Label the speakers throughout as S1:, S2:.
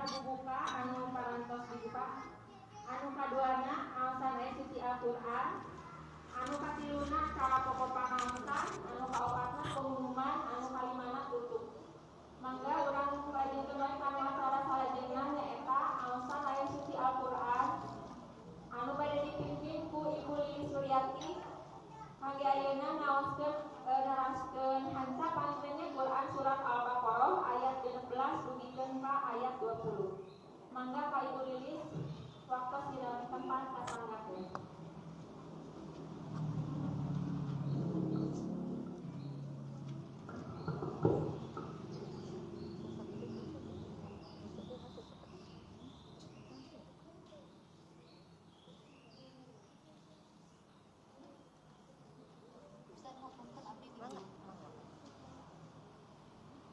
S1: dibuka anu parantos dibuka. Anu kaduana aosan aya suci Al-Qur'an. Anu katiluna cara pokok pangaosan. Anu kaopatna pengumuman. Anu kalimana tutup. Mangga urang ngajengkeun wae kana masalah salajengna nyaeta aosan aya suci Al-Qur'an. Anu bade dipimpin ku Ibu Lilis Suryati. Mangga ayeuna ngaoskeun naraskeun hanca pangitnya Quran surat Al-Baqarah ayat 16 dugikeun ka ayat 20. Mangga ka Ibu Lilis waktu sidang tempat kasanggakeun.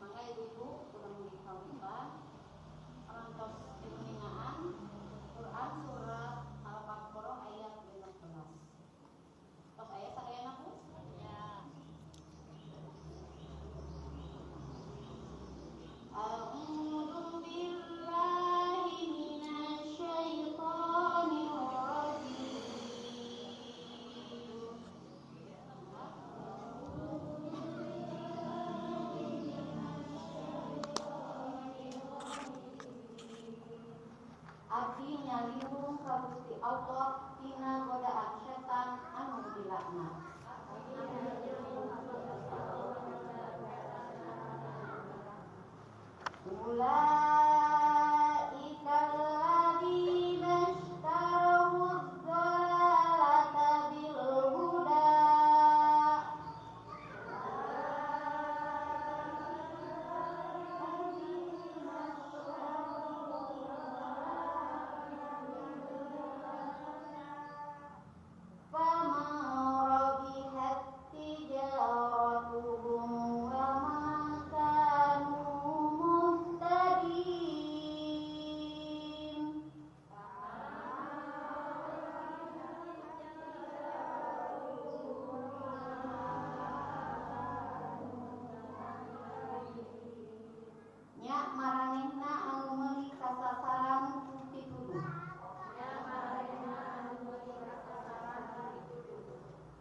S1: Mangga ibu kurang dikawinkan parantos dimuningaan Quran surat Al-Baqarah ayat 15. Tos aya sadayana Bu? Ya. A'udzu billahi minasyaitonir rajim. Abdi nyalihun ka Gusti Allah tina godaan setan anu dilaknat. Ulaika alladzina ishtaraw ad-dhalalata bil huda. Nya maranehna anu meuli kasasaran ku pituduh.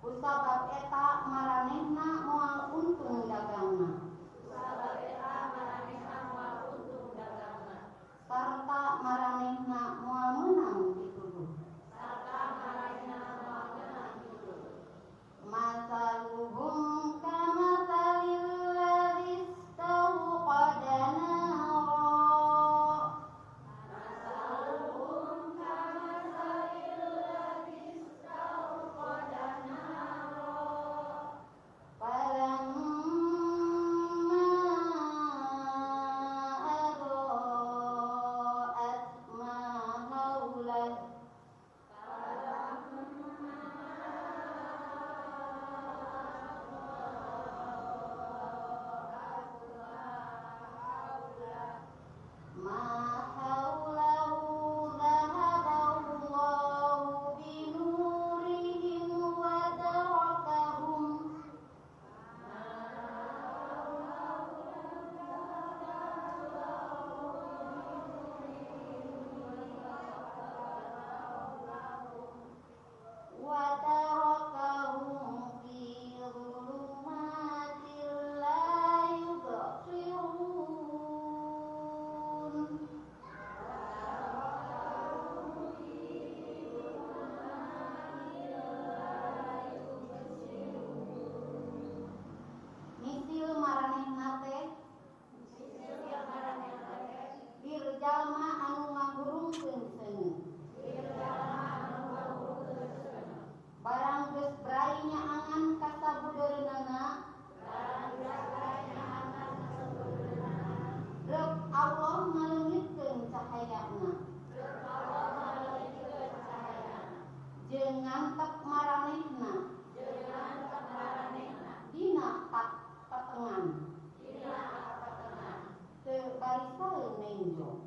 S1: Kusabab eta maranehna moal untung dagangna. Sarta maranehna moal menang pituduh. Masaluhum kamasalil ladzi istawqada nara. Falamma adaa'at ma haulah. Ma haulahu dhahaballahu binurihim wa tarakahum fi dhulumatin la yubsirun. Misil maranehna teh dirjalma anu ngahurungkeun seuneu. Barang geus brai nyaangan ka sabudeurna reuk Allah ngaleungitkeun cahayana. Jeung ngantep maranehna dina patengan teu bari saeun menjo.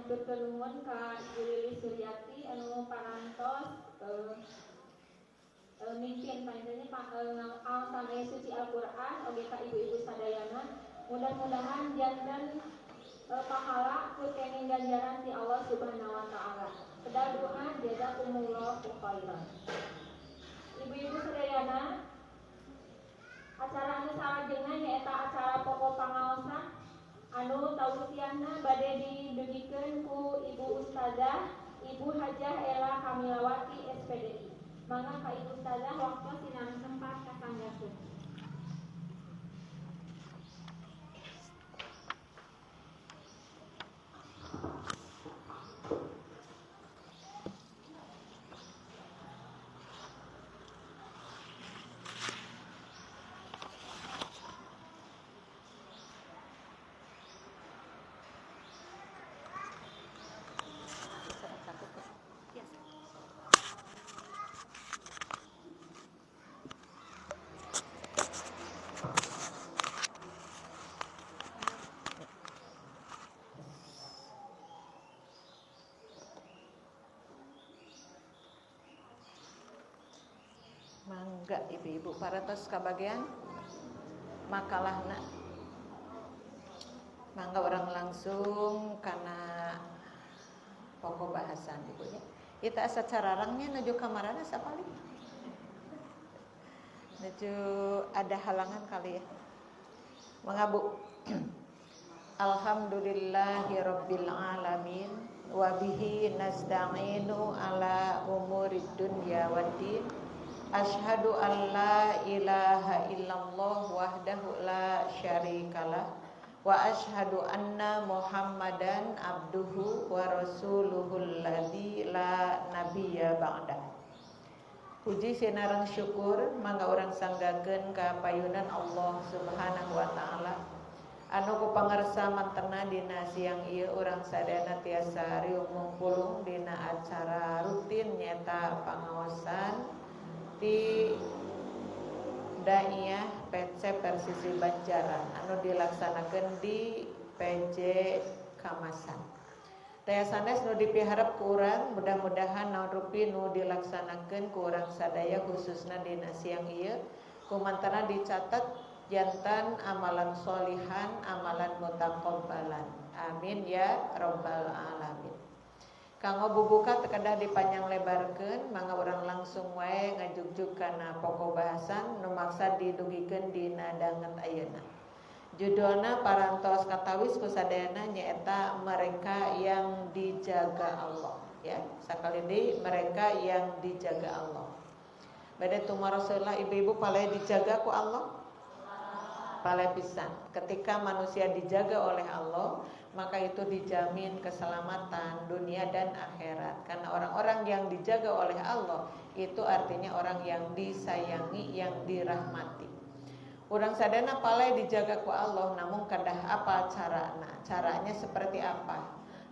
S1: nuturkeun nuhun ka Ibu Lilis Suryati anu parantos mimpian panjenengan aosan aya suci Al-Qur'an oge ka ibu-ibu sadayana. Mudah-mudahan janten pahala kenging ganjaran ti Allah Subhanahu wa taala. Kedah doa jazakumullahu khairan. Ibu-ibu sadayana, acara anu salajengna nyaeta acara pokok pangaosan anu tausiahna bade didugikeun ku Ibu Ustazah Ibu Hajah Ela Kamilawati SPDI. Mangga ka Ibu Ustazah waktu sinan sempat kasanggakeun.
S2: Mangga ibu-ibu parantos kabagian makalahna. Mangga orang langsung karena pokok bahasan ibunya. Kita asa cararangnya nuju kamarana sapali. Nuju ada halangan kali ya. Mangga Bu. Alhamdulillahirabbil alamin wa bihi nasta'inu ala umurid dunya waddin. Asyhadu an la ilaha illallah wahdahu la syarikalah wa asyhadu anna Muhammadan abduhu wa rasuluhul ladzi la nabiyya ba'dah. Puji sinareng syukur mangga urang sanggakeun ka payunan Allah Subhanahu wa taala anu ku pangarsa mantenna dina siang ieu urang sadayana tiasa riung mungkulung dina acara rutin nyaeta pangaosan di Daiyah PC Persisi Banjaran anu dilaksanakeun di PJ Kamasan. Taya sanes nu dipiharep ku urang mudah-mudahan naon rupi nu dilaksanakeun ku urang sadaya khususna dina siang ieu kumantarna dicatet jantan amalan sholihan amalan mutaqabbalan. Amin ya rabbal alamin. Kanggo bubuka tekadah dipanjang lebarkeun mangga urang langsung wae ngajugjug kana pokok bahasan nu maksa didugikeun dina danget ayeuna. Judulna parantos katawis ku sadayana nyaeta mereka yang dijaga Allah ya. Sakali deui mereka yang dijaga Allah. Bade tumar Rasulullah ibu-ibu pale dijaga ku Allah. Pale pisan. Ketika manusia dijaga oleh Allah, maka itu dijamin keselamatan dunia dan akhirat. Karena orang-orang yang dijaga oleh Allah itu artinya orang yang disayangi, yang dirahmati. Urang sadana pale dijaga ku Allah, namun kadah apa carana? Caranya seperti apa?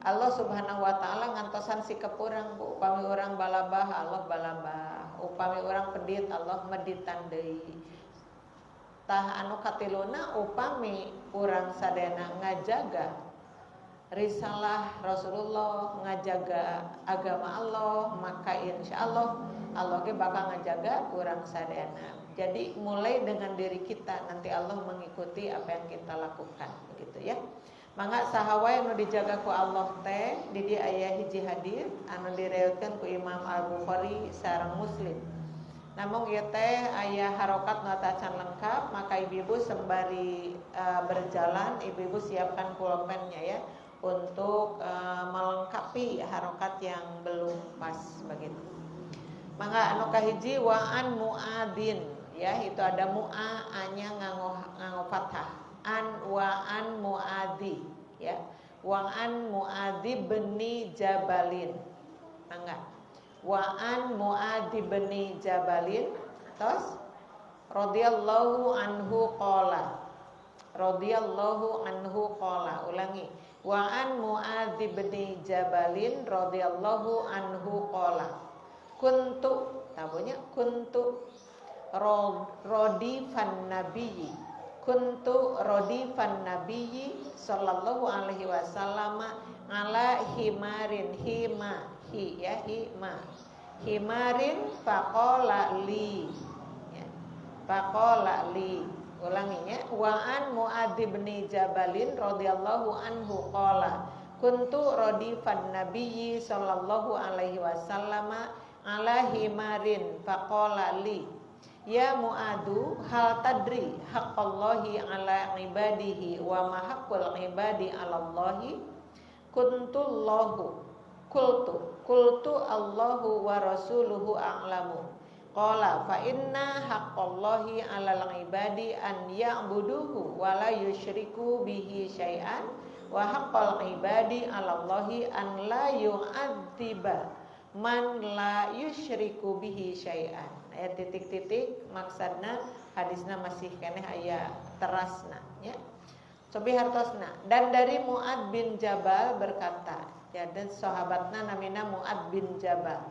S2: Allah Subhanahu wa taala ngantosan sikep urang, upami urang balabah Allah balabah, upami urang pedit Allah meditan deui. Tah anu katiluna upami urang sadana ngajaga risalah Rasulullah, ngajaga agama Allah, maka insyaallah Allah ge bakal ngajaga urang sadana. Jadi mulai dengan diri kita nanti Allah mengikuti apa yang kita lakukan begitu ya. Mangga saha wae anu dijaga ku Allah teh di dieu aya hiji hadis anu diriwayatkeun ku Imam Al-Bukhari sareng Muslim. Namun ieu teh aya harokat nu tacan lengkap, maka ibu-ibu sembari berjalan ibu-ibu siapkan pulpennya ya untuk melengkapi harokat yang belum pas begitu. Mangga anu kahiji wa'an mu'adin ya, itu ada mu'a anya nganggo fathah. An wa'an mu'adi ya. Wa'an mu'adi beni jabalin. Mangga. Wa'an mu'adi beni jabalin tos radhiyallahu anhu qala. Radhiyallahu anhu qala. Ulangi. Wa'an mu'adi beni jabalin radhiyallahu anhu qala. Kuntu tabunya kuntu rodifan nabiyyi kuntu rodifan nabiyyi sallallahu alaihi wasallam ala himarin himarin faqala li ya. Faqala li ulanginya wa an Mu'adz bin Jabalin radhiyallahu anhu qala kuntu rodifan nabiyyi sallallahu alaihi wasallam ala himarin faqala li ya Mu'adu hal tadri haqqallahi ala ibadihi wa ma haqqul ibadi ala Allahi qultu Allahu wa rasuluhu a'lamu qala fa inna haqqallahi ala ibadi an ya'buduhu wa la yusyriku bihi syai'an wa haqqul ibadi ala Allahi an la yu'adziba man la yusyriku bihi syai'an. Ayat titik-titik maksudna hadisna masih keneh aya terasna ya. Cobi hartosna dan dari Mu'adz bin Jabal berkata, ya dan sahabatna namina Mu'adz bin Jabal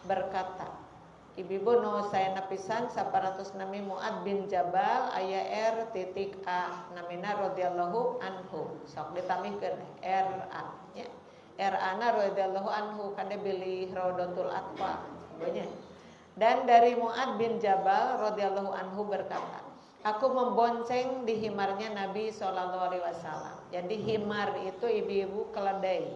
S2: berkata, ibu-ibu no saya napisan 100 nami Mu'adz bin Jabal aya R.A namina radhiyallahu anhu. Sok ditamihkeun R.A ya. R.A na radhiyallahu anhu kade bilih Raudatul Atfal banyak. Dan dari Mu'adz bin Jabal radhiyallahu anhu berkata, aku membonceng di himarnya Nabi SAW. Jadi himar itu ibu-ibu keledai.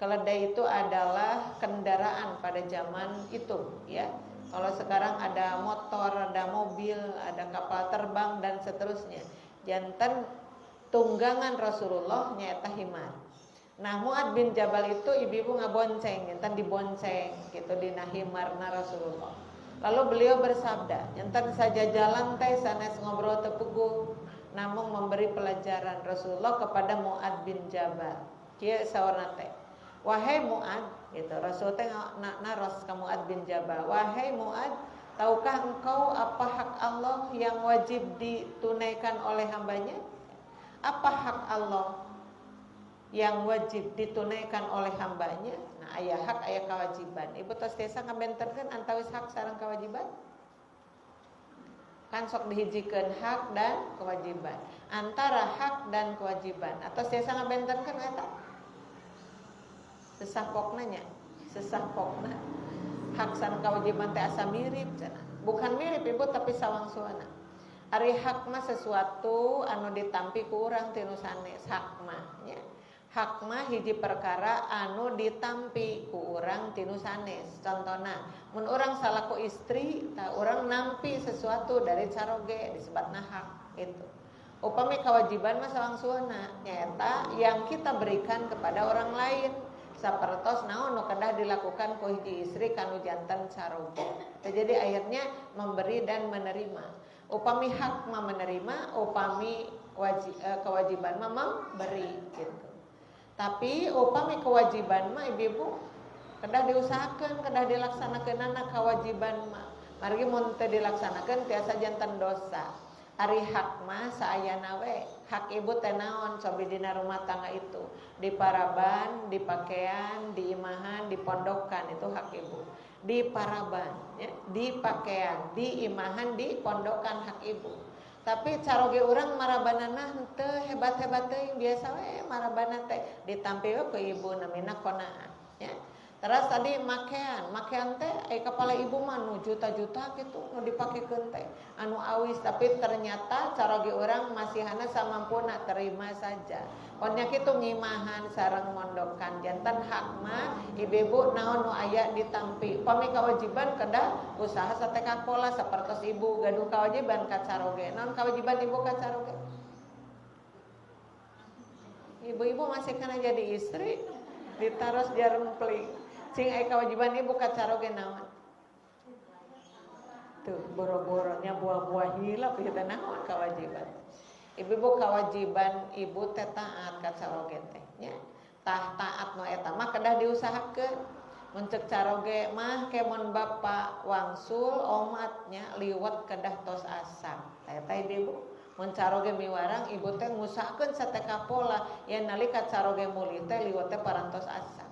S2: Keledai itu adalah kendaraan pada zaman itu ya. Kalau sekarang ada motor, ada mobil, ada kapal terbang dan seterusnya. Janten tunggangan Rasulullah nyaeta himar. Nah Mu'adz bin Jabal itu ibu-ibu ngabonceng, janten dibonceng gitu dina himarna Rasulullah. Lalu beliau bersabda, enten saja jalan teh sanes ngobrol tepuguh, namun memberi pelajaran Rasulullah kepada Mu'adz bin Jabal. Kieu sawarna teh. Wahai Mu'adz, gitu. Rasul teh naros ka Mu'adz bin Jabal. Wahai Mu'adz, tahukah engkau apa hak Allah yang wajib ditunaikan oleh hambanya? Apa hak Allah yang wajib ditunaikan oleh hambanya? Aya hak aya kewajiban. Ibu tos tiasa ngabenterkeun antawis hak sareng kewajiban? Kan sok dihijikeun hak dan kewajiban. Antara hak dan kewajiban atau tiasa ngabenterkeun eta? Sesahpokna nya. Sesahpokna. Hak sareng kewajiban teh asa mirip cenah. Bukan mirip ibu tapi sawang-suana. Ari hak mah sesuatu anu ditampi ku urang tinu sanes hak mah nya. Hak mah hiji perkara anu ditampi ku urang tinu sanes. Contona, mun urang salaku istri, tah urang nampi sesuatu dari caroge disebutna hak itu. Upami kewajiban mah sawang-suana nyaeta yang kita berikan kepada orang lain. Sapertos naon nu kedah dilakukan ku hiji istri kanu janten caroge. Jadi akhirnya memberi dan menerima. Upami hak mah menerima, upami kewajiban mah memberi gitu. Tapi upami kewajiban mah ibu-ibu kedah diusahakeun, kedah dilaksanakeunana kewajiban mah. Margi mun teu dilaksanakeun tiasa janten dosa. Ari hak mah saayana we. Hak ibu teh naon cobi dina rumah tangga itu? Di paraban, di pakaian, di imahan, di pondokan itu hak ibu. Di paraban, ya, di pakaian, di imahan, di pondokan hak ibu. Tapi caroge urang marabanana henteu hebat-hebat teuing biasa we marabana teh ditampi we ku ibu namina qanaah ya. Terus tadi makean teh ai kepala ibu mah nu juta-juta kitu nu dipakekeun teh anu awis tapi ternyata caroge urang masihana samampuna terima saja. Poknya kitu ngimahan sareng mondokan janten hak mah ibu-ibu naon nu aya ditampi. Pami kewajiban kedah usaha sateka pola sapertos ibu gaduh kewajiban ka caroge. Naon kewajiban ibu ka caroge? Ibu-ibu masih kana jadi istri ditaros jarum peling. Sing aya kewajiban ibu ka caroge naon? Tuh boro-boronya buah-buah hilap kita naon kewajiban. Ibu-ibu kewajiban ibu teh taat ka caroge teh nya. Tah taat mah eta mah kedah diusahakeun. Mun ceuk caroge mah kemon bapa wangsul omatnya liwet kedah tos asam. Eta ibu. Mun caroge miwarang ibu teh ngusahakeun sateka pola yen nalika caroge muli teh liwet teh parantos asam.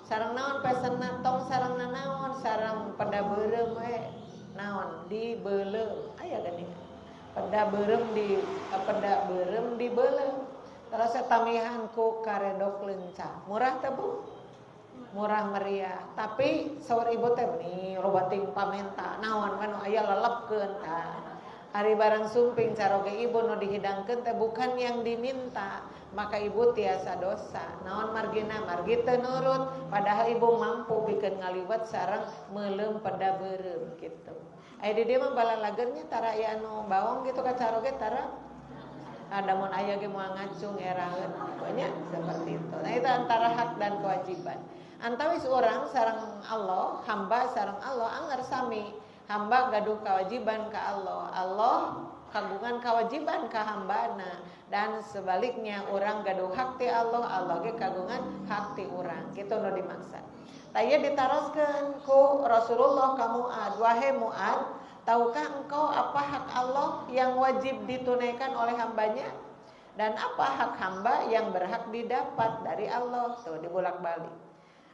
S2: Sareng naon pesenna tong sarengna naon sareng pada beureum we. Naon dibeuleum aya geuning. peda berem di belem. Terus tamihan ku karedok lencah. Murah teh Bu? Murah meriah. Tapi saur ibu teh nih robating pamenta. Naon kan aya lelepkeun tah. Hari barang sumping caroge ibu nu dihidangkeun teh bukan yang diminta, maka ibu tiasa dosa. Naon margina margi teu nurut, padahal ibu mampu pikeun ngaliwat sareng meulem peda beureum kitu. Aya di dieu mah balalageunnya tara aya anu bawong gitu ka caroge tara. Ada mun aya ge moal ngacung eraeun, pokoknya seperti itu. Nah itu antara hak dan kewajiban. Antawis orang sareng Allah, hamba sareng Allah anggar sami. Hamba gaduh kewajiban ka Allah, Allah kagungan kewajiban ka hambana, dan sebaliknya orang gaduh hak ti Allah, Allah ge kagungan hak ti urang. Kitu nu dimaksud. Taya ditaroskeun ku Rasulullah ka Muad, wahai Muad, tahukah engkau apa hak Allah yang wajib ditunaikan oleh hambanya, dan apa hak hamba yang berhak didapat dari Allah? Tuh dibolak-balik.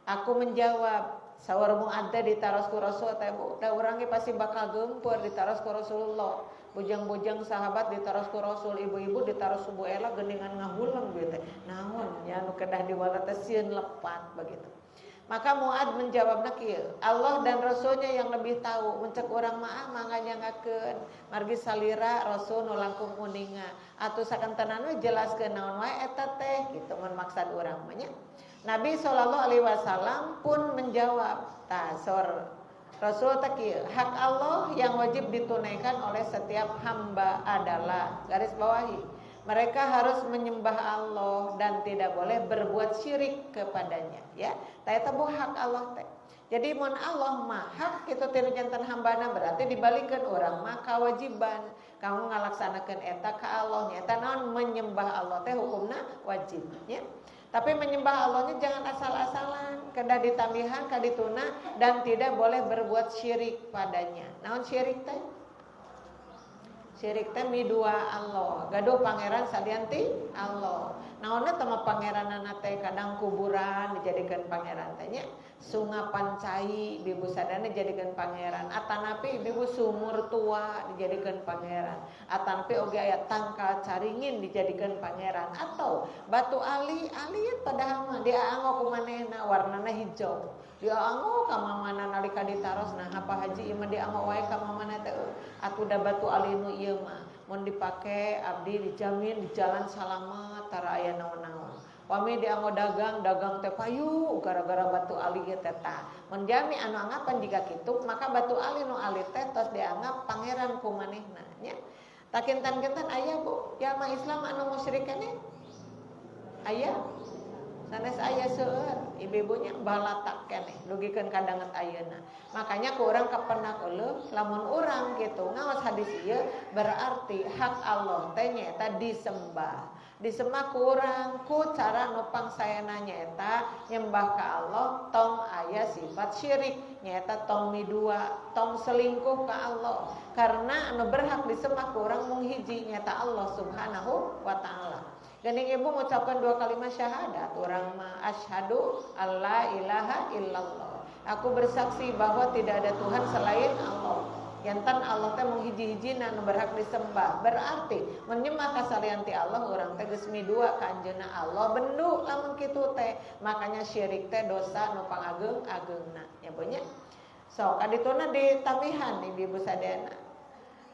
S2: Aku menjawab, saur Muad teh ditaros ku Rasul teh Bu, da urang ge pasti bakal geumpeur ditaros ku Rasulullah. Bujang-bujang sahabat ditaros ku Rasul, ibu-ibu ditaros ku Bu Ela geuningan ngahuleng bieu teh. Naon nya nu kedah diwala teh sieun lepat begitu. Maka Muad menjawab kieu, Allah dan Rasulnya yang lebih tahu. Mencek urang mah mangga nyangakeun, margi salira Rasul nu langkung uninga. Atuh sakantenan we jelaskeun naon wae eta teh, kitu mun maksud urang mah nya. Nabi SAW pun menjawab, tasor Rasul teh kieu, hak Allah yang wajib ditunaikan oleh setiap hamba adalah, garis bawahi, mereka harus menyembah Allah dan tidak boleh berbuat syirik kepadanya, ya. Tah eta bu hak Allah teh. Jadi mun Allah mah hak kitu tina janten hambana, berarti dibalikeun urang mah kewajiban kamu ngalaksanakeun eta ka Allah nya. Eta naon menyembah Allah teh hukumna wajib, ya. Tapi menyembah Allahnya jangan asal-asalan, kedah ditambihan kadituna dan tidak boleh berbuat syirik padanya. Naon syirik teh? Syirik teh midua Allah, gaduh pangeran sadianti Allah. Naonna teh pangeranana teh kadang kuburan dijadikan pangeran teh nya. Sungapan cai bibu sadana dijadikan pangeran. Atanapi bibu sumur tua dijadikan pangeran. Atanapi oge aya tangkal caringin dijadikan pangeran. Atau batu ali padahal mah dianggo ku manehna warnana hijau. Dianggo ka mamana nalika ditaros, nah apa haji ieu mah dianggo wae ka mamana teh. Atuh da batu ali nu ieu mah mun dipake abdi dijamin di jalan salamet tara aya naon-naon. Pami dianggo dagang teh payu gara-gara batu ali ge teh tah. Mun jami anu anggapan jika kitu, maka batu ali nu ali teh tos dianggap pangeran ku manehna nya. Takintan-kintan aya Bu, jamaah Islam anu musyrik keneh? Aya. Sanes aya seueur, ibu-ibunya balatak keneh, dugikeun kadanget ayeuna. Makanya ku urang kapendak eueuh, lamun urang kitu ngaos hadis ieu berarti hak Allah teh nyaeta disembah. Disembah ku urang ku cara nu pangsayana nyaeta nyembah ka Allah tong aya sifat syirik, nyaeta tong midua, tong selingkuh ka Allah. Karena anu berhak disembah ku urang mung hiji nyaeta Allah Subhanahu wa taala. Geuning ibu mengucapkan 2 kalimat syahadat, urang mah asyhadu alla ilaha illallah. Aku bersaksi bahwa tidak ada Tuhan selain Allah. Yantan Allah teh mung hiji-hijina nu berhak disembah. Berarti menyembah kasalianti Allah urang teh geus midua ka anjeunna Allah bendu lamun kitu teh. Makanya syirik teh dosa nu pangageung-ageungna. Ya Bu nya. Sok kadituna ditambihan ibu sadayana.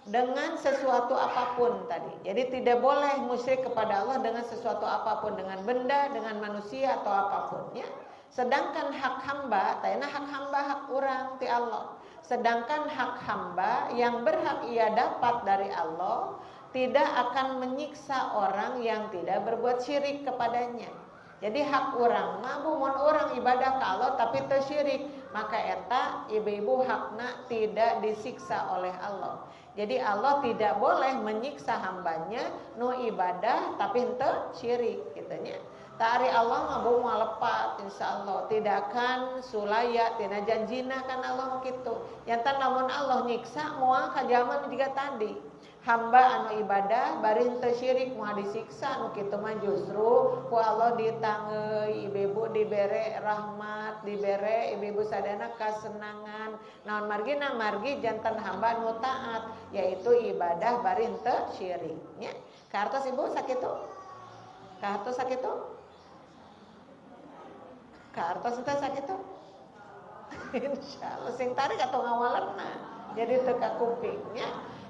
S2: Dengan sesuatu apapun tadi. Jadi tidak boleh musyrik kepada Allah dengan sesuatu apapun, dengan benda, dengan manusia atau apapun ya. Sedangkan hak hamba, tayana hak hamba hak urang ti Allah. Sedangkan hak hamba yang berhak ia dapat dari Allah tidak akan menyiksa orang yang tidak berbuat syirik kepadanya. Jadi hak urang mah mun urang ibadah ka Allah tapi teu syirik, maka eta ibu-ibu hakna tidak disiksa oleh Allah. Jadi Allah tidak boleh menyiksa hambanya nu ibadah tapi henteu syirik kitanya. Ta'ari Allah mah beu moal lepat insyaallah, tidak akan sulaya tina janjina kan Allah kitu. Yantan lamun Allah nyiksa moal ka jaman jiga tadi. hamba anu ibadah bari teu syirik moal disiksa nu kitu mah justru ku Allah ditangeuy ibu-ibu dibere rahmat dibere ibu-ibu sadana kasenangan naon margina margi janten hamba nu taat yaitu ibadah bari teu syirik nya kaartos ibu sakitu kaartos sakitu kaartos teh sakitu insyaallah sing tarik atuh ngawalerna jadi teu kakupingnya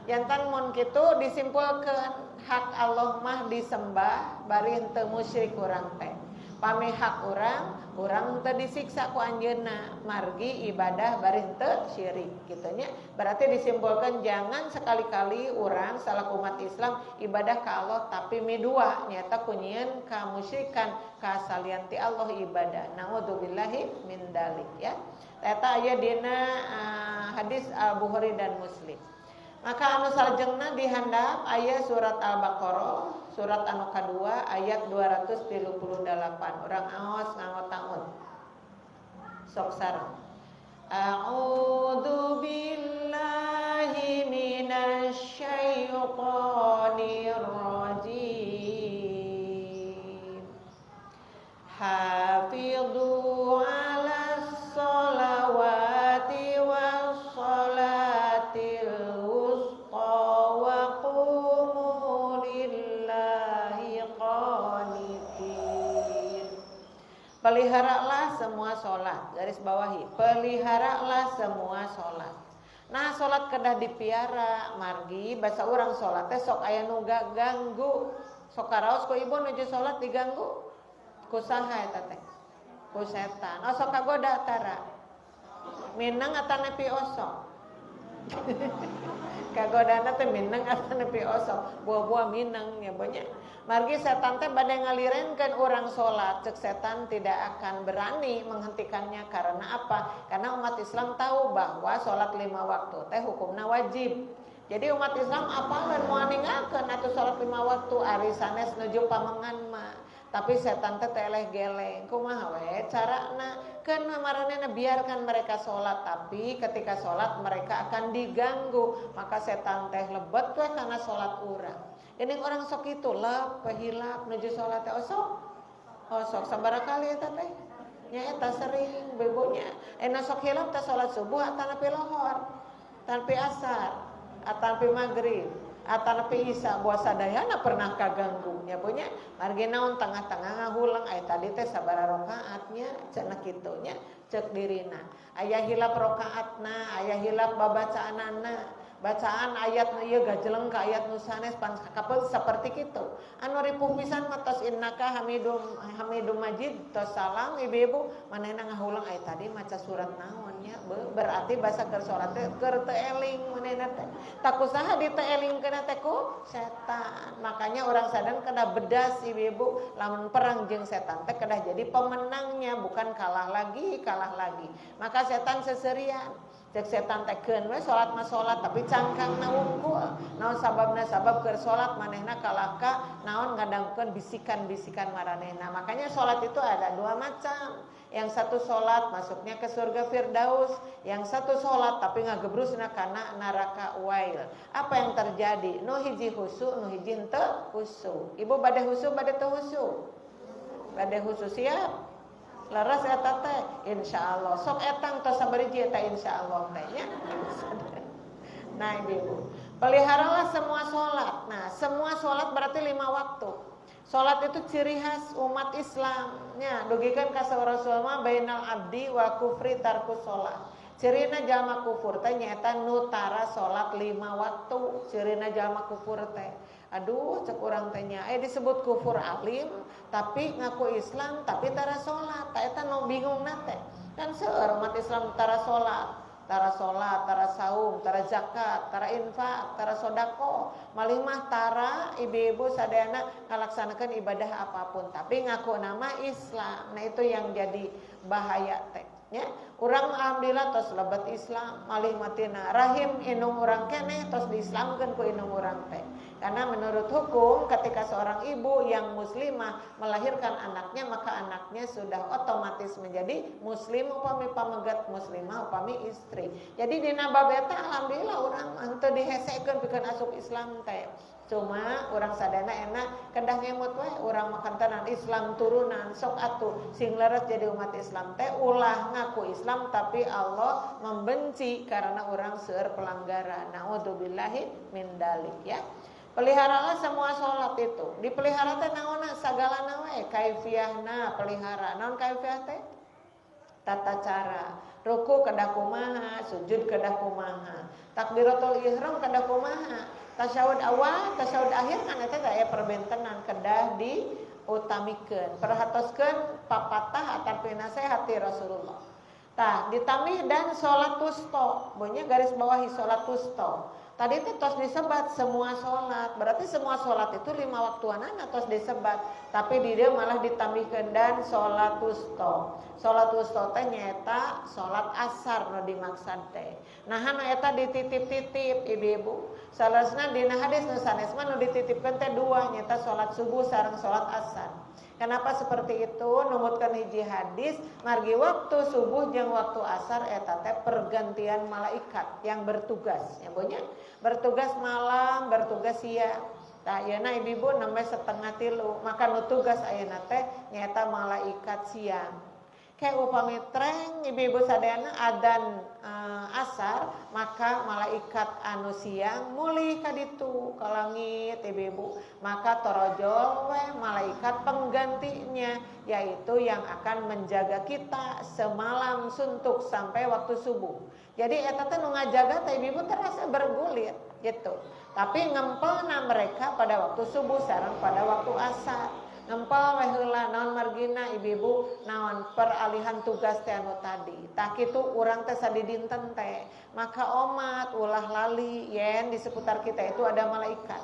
S2: jantan mun kitu disimpulkeun hak Allah mah disembah bari henteu musyrik urang teh. Pami hak urang teu disiksa ku anjeunna, margi ibadah bari henteu syirik kitu nya. Berarti disimpulkeun jangan sekali-kali urang salaku umat Islam ibadah ka Allah tapi midua nyata kunyieun ka musyrikan ka salian ti Allah ibadah. Naudzubillahi min dzalik ya. Eta aya dina hadis Al-Bukhari dan Muslim. Maka anu salajengna dihandap aya surat Al-Baqarah surat anu kadua ayat 238 urang aos ngangot-angot sok sareng A'udzu billahi minasy syaithanir rajim Hafidhu 'alas sholawati was sholatil peliharalah semua sholat garis bawahi peliharalah semua sholat nah sholat kedah dipiara margi basa urang sholat teh sok aya nu ganggu sok karaos ku ibu nuju sholat diganggu ku saha eta teh ku setan sok kagoda tara minang atan nepi osok kagodana teh minang atan nepi osok buah-buah minang ya banyak margi setan teh bade ngalirenkeun urang salat cek setan tidak akan berani menghentikannya karena apa karena umat Islam tahu bahwa salat 5 waktu teh hukumna wajib jadi umat Islam apaleun moal ninggalkeun atuh salat 5 waktu ari sanes nuju pamengan mah tapi setan teh eleh geleng kumaha we carana keun maranehna biarkan mereka salat tapi ketika salat mereka akan diganggu maka setan teh lebet we kana salat urang ini orang sok itu lep hilap nuju salat teh osok sabaraha kali eta teh nya eta sering bebonya sok hilap teh salat subuh atanapi lohor tanpi asar atanapi maghrib atanapi isya buat sadayana pernah kaganggu nya punya margi naon tengah-tengah ngahulang aya tadi teh sabaraha rakaatnya cenah kitu nya cek dirina aya hilap rakaatna aya hilap babacaanana bacaan ayat ieu gajeleng ka ayat nu sanes pan kapel saperti kitu anu ripuh pisan matos innaka hamidum majid tos salam ibu-ibu manehna ngahulang aya tadi maca surat naon nya berarti basa keur salat teh keur teu eling manehna teh tak kusaha diteu elingkeun teh ku setan makanya orang sadar kena bedas ibu-ibu lamun perang jeung setan teh kedah jadi pemenangnya bukan kalah lagi maka setan seserian cek setan teh keun we salat mah salat tapi cangkangna wungkul naon sababna sabab keur salat manehna kalahka naon ngadangkeun bisikan-bisikan maranehna makanya salat itu ada 2 macam yang satu salat masuknya ke surga Firdaus yang satu salat tapi ngagebrusna kana neraka wail apa yang terjadi nu hiji husu nu hiji teu husu ibu bade husu bade teu husu bade husu siap laras eta teh insyaallah sok etang tos sabariji eta insyaallah teh nya nah ibu peliharalah semua salat nah semua salat berarti 5 waktu salat itu ciri khas umat Islam nya dugikeun ka Rasul mah bainal abdi wa kufri tarkus salat cirina jalma kufur teh nyaeta nu tara salat 5 waktu cirina jalma kufur teh aduh cek urang teh nya disebut kufur alim tapi ngaku Islam tapi tara salat ta eta nu bingungna teh kan seueur umat Islam tara salat tara saum tara zakat tara infak tara sedekah malih mah tara ibu-ibu sadayana ngalaksanakeun ibadah apapun tapi ngaku nama Islam nah itu yang jadi bahaya teh Ya, urang alhamdulillah tos lebat Islam malih matina rahim indung urang keneh tos diislamkeun ku indung urang teh. Karena menurut hukum ketika seorang ibu yang muslimah melahirkan anaknya maka anaknya sudah otomatis menjadi muslim upami pamegat muslimah upami istri. Jadi dina bab eta alhamdulillah urang henteu dihesekeun pikeun asup Islam teh. Cuma orang sadana enak kedah ngemut we orang makan tenan Islam turunan sok atuh sing leres jadi umat Islam teh ulah ngaku Islam tapi Allah membenci karena orang seueur pelanggaran. Naudzubillahi min dalik ya. Peliharalah semua sholat itu. Dipelihara teh naonna sagalana we kaifiahna pelihara. Naon kaifiah teh? Tata cara. Ruku kedah kumaha, sujud kedah kumaha, takbiratul ihram kedah kumaha. Tasyahud awal, tasyahud akhir kan eta teh aya perbentenan kedah diutamikeun. Perhatoskeun papatah ataupun nasihat ti Rasulullah. Tah ditamih dan salat wusta, bonya garis bawahi salat wusta. Tadi itu tos disebat semua sholat, berarti semua sholat itu 5 waktuanan tos disebat, tapi di dia malah ditambihkan dan sholat wusta. Sholat wusta teh nyata sholat asar no dimaksud teh. Nah anu eta dititip-titip ibu-ibu. Salasna dina hadis nu sanes mah nu dititipkeun teh 2 nyata sholat subuh sareng sholat asar. Kenapa seperti itu? Numutkan hiji hadis margi waktu subuh jeung waktu asar eta teh pergantian malaikat yang bertugas. Ya bonya bertugas malam, bertugas siang. Tah ayeuna ibu-ibu nembe 2:30, maka nu tugas ayeuna teh nyaeta malaikat siang. Kayak upami treng ibu-ibu sadayana adzan asar, maka malaikat anu siang mulih ka ditu ka langit ibu-ibu. Maka torojol we malaikat penggantinya yaitu yang akan menjaga kita semalam suntuk sampai waktu subuh. Jadi eta teh nu ngajaga teh ibu-ibu terasa bergulir gitu. Tapi ngempelna mereka pada waktu subuh sareng pada waktu asar. Ngempel we heula naon margina ibu-ibu naon peralihan tugas teh anu tadi. Tah kitu urang teh sadidinten teh, maka omat ulah lali yen di seputar kita itu ada malaikat.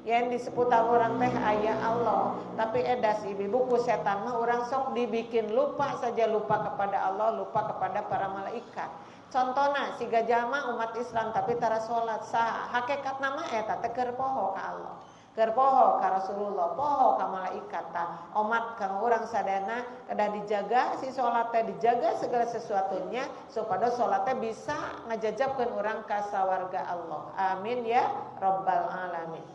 S2: Yen di seputar urang teh aya Allah, tapi edas ibu-ibu ku setan mah urang sok dibikin lupa saja, lupa kepada Allah, lupa kepada para malaikat. Contohna siga jalma umat Islam tapi tara salat, saha hakikatna mah eta teh keur poho ka Allah. Keur poho ka Rasulullah, poho ka malaikat. Tah umat kang urang sadana kedah dijaga si salat teh, dijaga segala sesuatunya supaya salat teh bisa ngajajabkeun urang ka sawarga Allah. Amin ya rabbal alamin.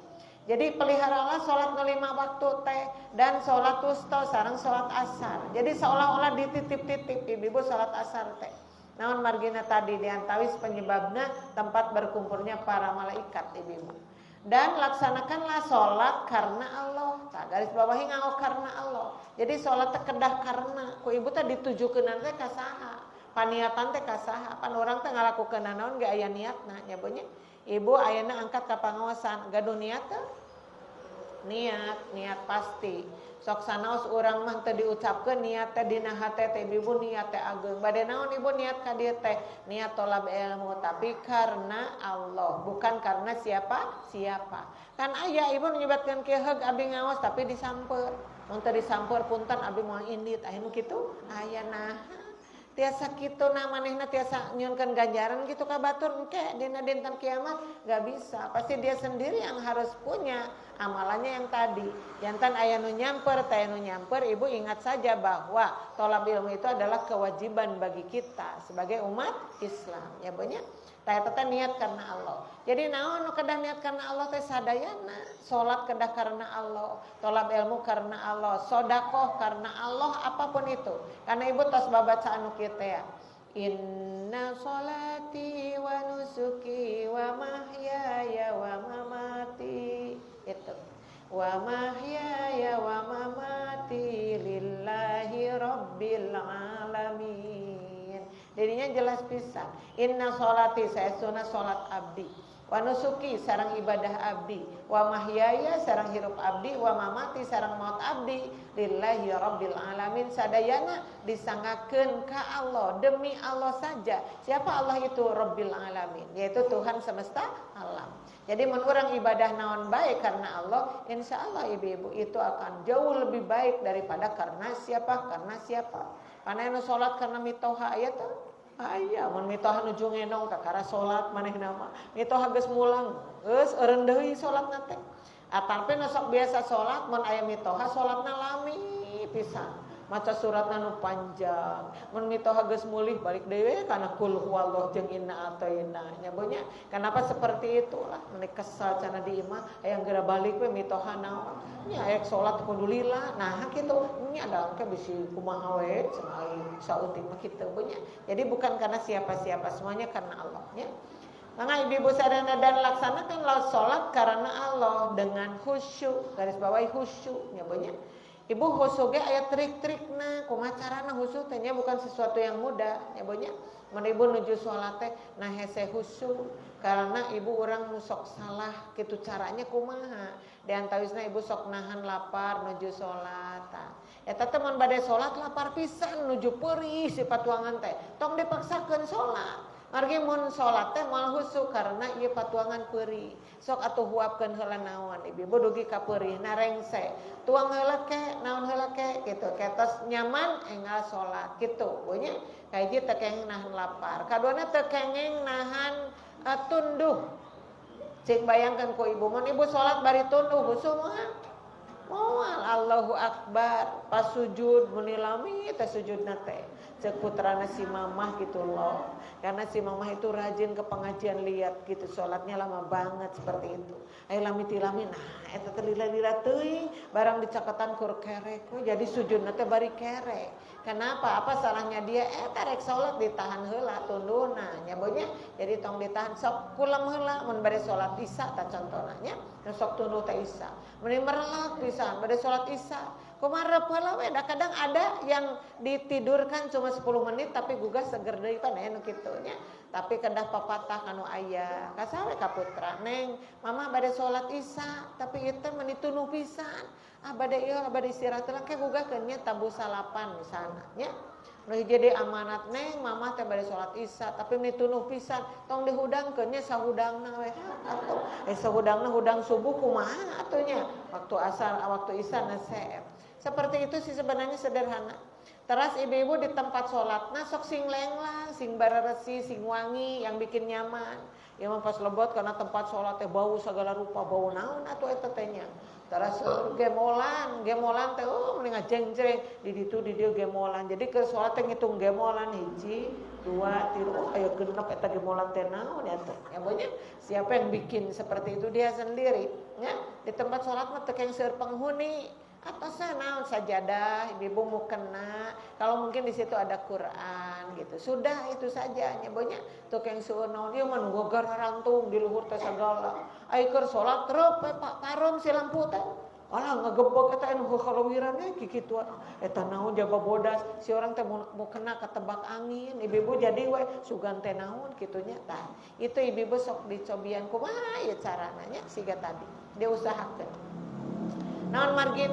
S2: Jadi peliharalah salat 5 waktu teh dan salat wusta sareng salat asar. Jadi seolah-olah dititip-titip ibu-ibu salat asar teh. Naon margina tadi diantawis penyebabna tempat berkumpulnya para malaikat ibu-ibu. Dan laksanakanlah sholat karena Allah. Nah, garis bawahi ngao karena Allah. Jadi sholat teh kedah karena ku ibu teh ditujukeun teh ka saha? Paniatan teh ka saha? Pan urang teh ngalakukeun naon ge aya niatna nya beunye. Ibu ayeuna angkat ka pangaosan, gaduh niat teh? Niat pasti. Sok sanaos urang mah teu diucapkeun niat teh dina hate teh ibu niat teh ageung. Bade naon ibu niat ka dieu teh? Niat tolab ilmu tapi karena Allah, bukan karena siapa? Kan aya ibu nyebatkeun keheug abdi ngaos tapi disamper. Mun teu disamper punten abdi moal indit aya nu kitu? Aya nah. Tiasa kitu na manehna tiasa nyunkeun ganjaran gitu ka batur engke dina dinten kiamat gak bisa. Pasti dia sendiri yang harus punya amalannya yang tadi. Jantan aya nu nyamper, teh nu nyamper, ibu ingat saja bahwa tolab ilmu itu adalah kewajiban bagi kita sebagai umat Islam. Ya banyak. Tah eta teh niat karena Allah. Jadi naon nu kedah niat karena Allah teh sadayana. Salat kedah karena Allah, tolab ilmu karena Allah, sedekah karena Allah, apapun itu. Karena ibu tos babaca anu kieu teh. Inna sholati wa nusuki wa mahyaya wa mamati. Itu. Wa mahyaya wa mamati lillahi rabbil alamin. Jadinya jelas pisan. Inna sholati saya sunah sholat abdi. Wa nusuki sareng ibadah abdi. Wa mahyaya sareng hirup abdi. Wa mamati sareng maut abdi. Lillahi rabbil alamin. Sadayana disangakeun ka Allah. Demi Allah saja. Siapa Allah itu? Rabbil alamin. Yaitu Tuhan semesta alam. Jadi mun urang ibadah naon baik karena Allah, insya Allah ibu-ibu itu akan jauh lebih baik daripada karena siapa? Panai nu salat karena mitoha aya teh. Aya mun mitoha nuju ngenong kakara salat manehna mah. Mitoha geus mulang, geus eureun deui salatna teh. Atape nu sok biasa salat mun aya mitoha salatna lami pisan. Maca suratna nu panjang. Mun mitoha geus mulih balik deui kana qul huwallahu jeung inna ataina. Nya bonya. Kenapa seperti itulah? Mun kesal cenah di imah aya geura balik we mitoha naon. Nya aya salat kudu lila. Nah kitu nya ada ke bisi kumaha we cenah sautik mah kitu bonya. Jadi bukan karena siapa-siapa, semuanya karena Allah nya. Maka ibu-ibu sadana dan laksanakan salat karena Allah dengan khusyuk. Garis bawahi khusyuk nya bonya. Ibu khusyuk ge aya trik-trikna, kumaha carana khusyuk teh nya bukan sesuatu yang mudah nya bonya. Mun ibu nuju salat teh nah hese khusyuk karena ibu urang nu sok salah kitu caranya kumaha. Di antawisna ibu sok nahan lapar nuju salat. Eta teh mun bade salat lapar pisan nuju peurih si patuangan teh. Tong dipaksakeun salat. Margi mun salat teh moal khusyuk karena ieu patuangan peurih. Sok atuh huapkeun heula naon ibu dugi ka peurih narengse. Tuang heula ke naon heula ke kitu. Ketos nyaman enggal salat kitu. Bonya ka hiji teu kengeng nahan lapar. Kaduana teu kengeng nahan tunduh. Cing bayangkeun ku ibu mun ibu salat bari tunduh khusyuk moal. Moal Allahu Akbar pas sujud muni lami teh sujudna teh. Cek putrana si mamah gitu loh. Karena si mamah itu rajin ke pengajian liat gitu. Sholatnya lama banget seperti itu. Ayo lami-tilami. Nah eta teh lila-lila teuing. Barang dicaketan kur kerek. Jadi sujudna teh bari kerek. Kenapa? Apa salahnya dia? Eta rek sholat ditahan heula tunduna. Nya bonya. Jadi tong ditahan sok kulam heula. Mun bade sholat isya ta contohna nya. Sok tunduh teh isya. Mun merelak pisan bade sholat isya. Kumaha heula we kadang ada yang ditidurkan cuma 10 menit tapi gugah seger deui kan anu kitu nya. Tapi kedah papatah anu aya. Kasawe ka putra, "Neng, mama bade salat isya, tapi ieu teh meuni tunuh pisan. Ah bade ieu bade istirahat lah ke gugahkeun nya tabu salapan misalna nya." Nu hiji deui amanat, "Neng, mama teh bade salat isya, tapi meuni tunuh pisan. Tong dihudangkeun nya sahudangna we." Atuh, sahudangna hudang subuh kumaha atuh nya? Waktu asar, waktu isya na seep. Seperti itu sih sebenarnya sederhana. Terus ibu-ibu di tempat sholat, nah sok sing lenglang, sing bararesi, sing wangi, yang bikin nyaman. Ya mah pas lebot karena tempat sholat teh bau segala rupa, bau naon atuh eta teh nya. Terus gemolan teh mending ngajeng-jeng di dieu gemolan. Jadi ke sholat teh ngitung gemolan 1, 2, 3, aya genep eta gemolan teh naon ya teh. Ya pokoknya siapa yang bikin seperti itu dia sendiri, ya. Di tempat sholat mah teu keng seueur penghuni. Atau naon sajadah, ibu mau kena. Kalau mungkin di situ ada Quran gitu. Sudah itu saja nyabonya. Tuh yang sueuh naon ieu mah gogar rantung di luhur teh sagala. Ai keur salat treup Pak parom si lampu teh. Alah ngagebeg eta anu khalawiran ge kikituan. Eta naon jaba bodas si orang teh mau kena ketebak angin. Ibu-ibu jadi we sugan teh naon kitu nya tah. Itu ibu-ibu sok dicobian kumaha ieu carana nya siga tadi. Diusahakeun. Naon margi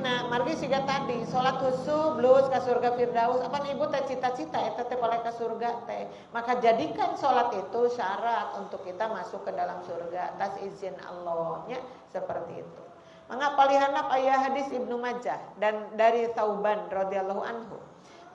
S2: siga tadi salat khusyuk blus ka surga firdaus. Apa ibu teh cita-cita eta teh pola ka surga teh. Maka jadikan salat itu syarat untuk kita masuk ke dalam surga atas izin Allah nya seperti itu. Maka palihanap aya hadis Ibnu Majah dan dari Thauban radhiyallahu anhu.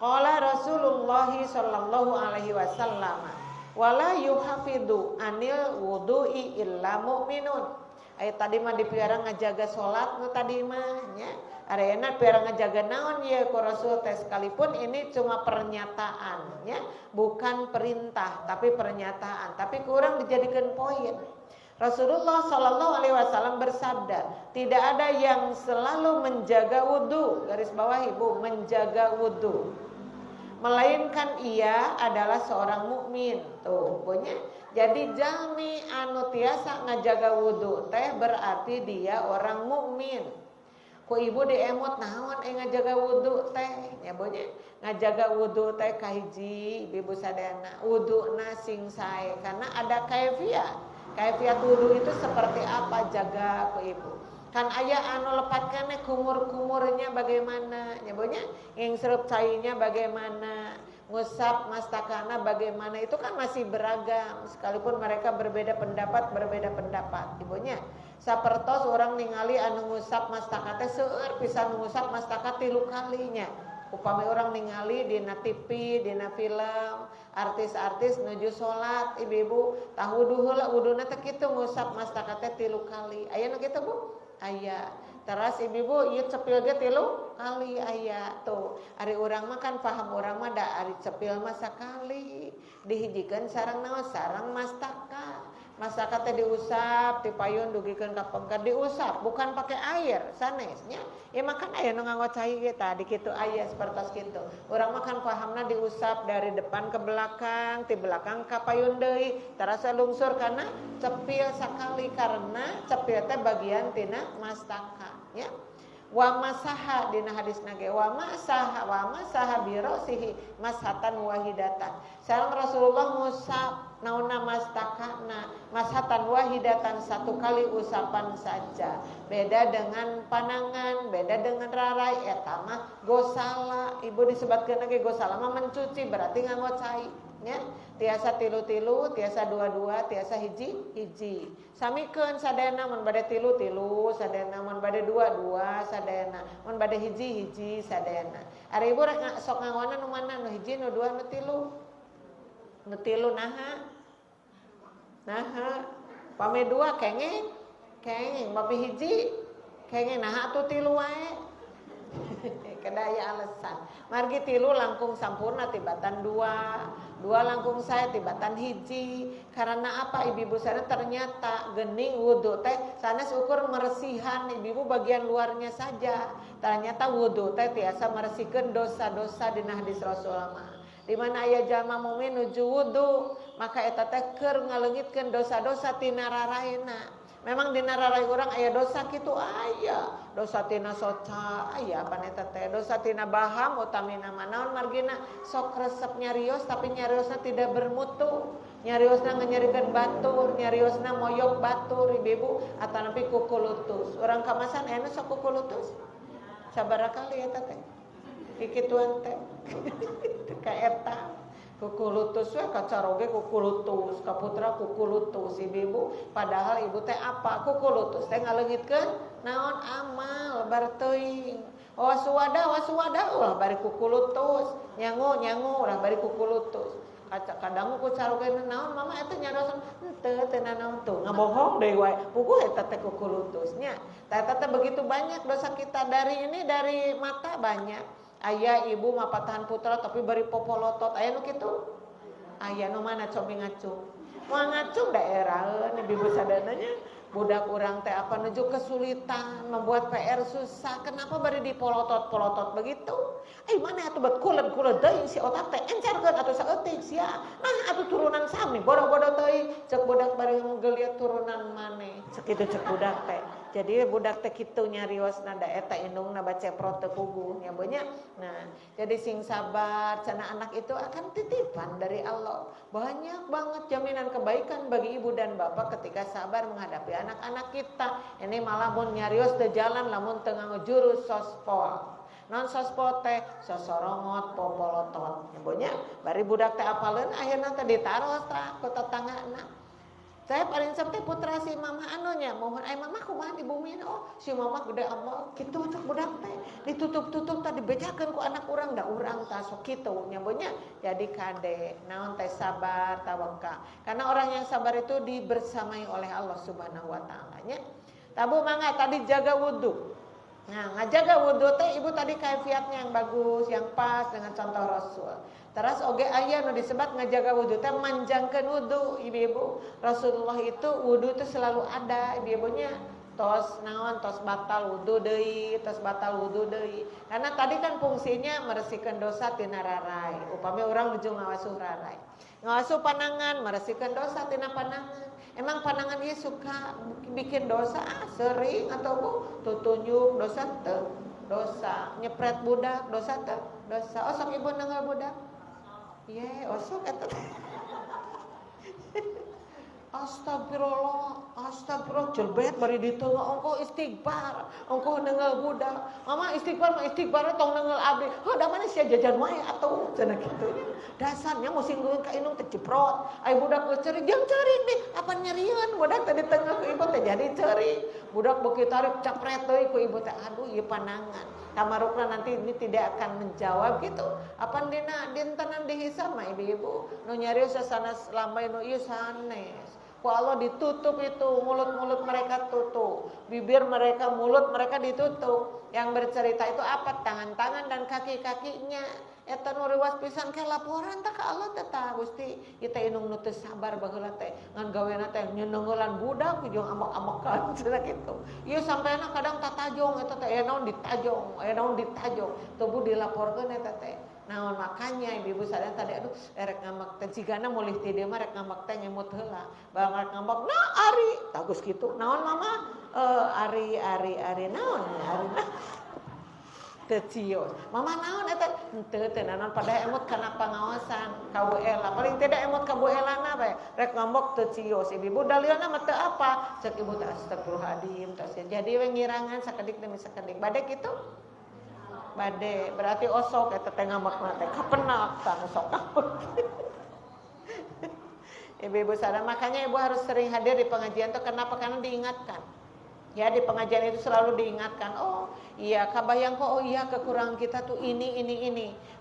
S2: Qala Rasulullah sallallahu alaihi wasallam wala yuhafidu anil wudu'i illa mu'minun. Aya tadi mah dipelihara ngajaga salat nu tadi mah nya. Areana piara ngajaga naon ye ku Rasul teh sekalipun ini cuma pernyataan nya, bukan perintah tapi pernyataan. Tapi kurang dijadikan poin. Rasulullah sallallahu alaihi wasallam bersabda, tidak ada yang selalu menjaga wudu, garis bawah ibu, menjaga wudu, melainkan ia adalah seorang mukmin. Tuh, punya. Jadi jami anu tiasa ngajaga wudu teh berarti dia orang mukmin. Ku ibu diemot naon ngajaga wudu teh nya bonya. Ngajaga wudu teh kahiji ibu sadana wuduna sing sae karena ada kaifiat. Kaifiat wudu itu seperti apa jaga ku ibu. Kan aya anu lepat keneh kumur-kumurnya bagaimana nya bonya. Yang serup cainya bagaimana. Ngusap mastakana bagaimana itu kan masih beragam sekalipun mereka berbeda pendapat ibunya. Sapertos orang ningali anu ngusap mastaka teh seueur pisan ngusap mastaka 3 kalinya. upami orang ningali dina TV, dina film, artis-artis nuju salat, ibu-ibu tahu heula wuduna teh kitu ngusap mastaka teh 3 kali. Aya nu kitu, Bu? Aya. Teras ibu-ibu ieu cepil ge 3 kali aya tuh. Ari urang mah kan paham urang mah da ari cepil mah sakali. Dihijikeun sareng naon? Sareng mastaka. Mastaka teh diusap, dipayun dugikeun ka pengker diusap, bukan pakai air sanesnya. Ya makan aya nu nganggo cai ge tah di kitu aya sapertos kitu. Urang mah kan pahamna diusap dari depan ke belakang, ti belakang ka payun deui, tarasa lungsur kana cepil sakali karena cepil teh bagian tina mastaka, ya. Wa masaha dina hadisna ge wa masaha birosihi mashatan wahidatan. Sareng Rasulullah ngusap naonna mastakana mashatan wahidatan 1 kali usapan saja. Beda dengan panangan, beda dengan rarai eta mah gosala. Ibu disebutkeun ge gosala mah mencuci berarti nganggo cai. Ya, tiasa tilu-tilu, tiasa dua-dua, tiasa hiji-hiji. Samikeun sadayana mun bade tilu-tilu, sadayana mun bade dua-dua, sadayana mun bade hiji-hiji, sadayana. Ari ibu rek sok ngawona nu mana? Nu hiji, nu dua, nu tilu. Nu tilu naha? Naha. Pame dua kengeng, bapi hiji kengeng naha atuh tilu wae. Kedaya alasan. Margi tilu langkung sampurna tibatan dua langkung saya tibatan hiji. Karena apa ibu-ibu sana ternyata gening wudu teh sanes ukur meresihan ibu-ibu bagian luarnya saja. Ternyata wudu teh tiasa meresihkeun dosa-dosa dina hadis Rasulullah. Di mana aya jalma mukmin nuju wudu, maka eta teh keur ngaleungitkeun dosa-dosa tina raraina. Memang dina rarai urang aya dosa kitu aya, dosa tina soca aya apa eta teh, dosa tina baham utamina naon margina sok resep nyarios tapi nyariosna tidak bermutu, nyariosna nganyerikeun batur, nyariosna moyok batur ibu-ibu atanapi kukulutus. Urang kamasan aya nu sok kukulutus. Sabaraha kali eta teh? Kikituan teh. Ka eta kukulutus we kacaroge kukulutus, kaputra kukulutus ibu padahal ibu teh apa kukulutus teh ngaleungitkeun naon amal bar teuing wasuwada ulah bari kukulutus nyangu ulah bari kukulutus kadang ku caroge naon mama eta nyarosan henteu teu naon tuh ngabohong deui wae puguh eta teh kukulutus nya tah eta teh begitu banyak dosa kita dari mata banyak. Aya ibu mapatahan putra tapi bari popolotot aya nu kitu aya nu mana cobi ngacung moal ngacung daerah ibu sadananya budak urang teh apa nuju kesulitan membuat PR susah kenapa bari dipolotot begitu mana atuh bet kuleud deui si otak teh encerkeun atuh saeutik sia nah atuh turunan sami bodoh-bodoh teuing cek budak bari ngeliat turunan maneh cek kitu cek budak teh. Jadi budak teh kitu nyariosna da eta indungna baceprot teu puguh nya banyak. Nah, jadi sing sabar cenah anak itu akan titipan dari Allah. Banyak banget jaminan kebaikan bagi ibu dan bapak ketika sabar menghadapi anak-anak kita. Ini malah mun nyarios teu jalan lamun teu nganggo jurus sospol. Non sospol teh sosorongot popolotot. Nya banyak bari budak teh apaleun akhirna teh ditaros tah ku tetanggana. Saya paling sampai putra si mama anunya mohon mama kumaha di bumi oh si mama gede amal kitu cek budak teh ditutup tadi bejakeun ku anak urang da urang tah sok kitu nya banyak jadi kade naon teh sabar tawakal karena orang yang sabar itu dibersamai oleh Allah Subhanahu wa taala nya tabu mangga tadi jaga wudu. Nah ngajaga wudu teh ibu tadi kaifiatnya yang bagus yang pas dengan contoh Rasul. Terus oge aya nu disebut ngajaga wudu teh manjangkeun wudu ibu-ibu. Rasulullah itu wudu itu selalu ada ibu-ibunya. Tos batal wudu deui, Karena tadi kan fungsinya meresihkeun dosa tina rarai. Upami urang nuju ngawasuh rarai. Ngawasuh panangan meresihkeun dosa tina panangan. Emang panangan ieu suka bikin dosa sering atau bu tutunjuk dosa teu? Dosa nyepret budak dosa teu? Dosa. Osok ibu nengal budak? Ye, osok eta. Astagfirullah jelbet bari diteunga engko istighfar, engko neungeul budak. Mama istighfar tong neungeul abdi. Heuh da mana sia jajan wae atuh cenah kitu. Dasarnya mesti ngeueun ka indung teh jeprot. Ai budak geus ceurik jeung ceurik nih, apa nyerieun budak teh di tengah ku ibu teh jadi ceurik. budak beki tarik capret deui ku ibu teh, aduh ieu panangan. Kamarukna nanti ini tidak akan menjawab gitu. Apa dina dintenan dihisab mah ibu-ibu nu nyarios sasanes lambai nu ieu sanes. Ku Allah ditutup itu, mulut-mulut mereka tutup, bibir mereka, mulut mereka ditutup. Yang bercerita itu apa? Tangan-tangan dan kaki-kakinya. Eta nu riwas pisan ke laporan teh ka Allah teh tah Gusti, ieu teh inung nu teu sabar baheula teh ngan gawena teh nyeungeunlan budak jeung amek-amekan cenah kitu. Ieu sampena kadang tatajong eta teh aya naon ditajong, tubuh dilaporkeun eta teh. Naon makanya ibu-ibu sadaya tadi aduh rek ngambek teh cigana mulih ti dieu mah rek ngambek teh ngemut heula. Bang rek ngambek nah ari tagus kitu. Naon mama? Ari naon ari nah. Teu cios. Mama naon eta? Henteu teh naon pada emot kana pangaosan KWL. Paling tidak emot KWL-na bae. Rek ngambek teu cios. Ibu dalilna mah teu apa? Cek ibu teh astagfirullahaladzim tos. Jadi we ngirangan sakedik demi sakedik. Bade kitu? Bade, berarti osok eta teh ngambekna teh kapenak tah sok. Ibu-ibu sadar, makanya ibu harus sering hadir di pengajian tuh kenapa? Karena diingatkan. Ya di pengajian itu selalu diingatkan, oh iya kabayang kok, oh iya kekurangan kita tuh ini.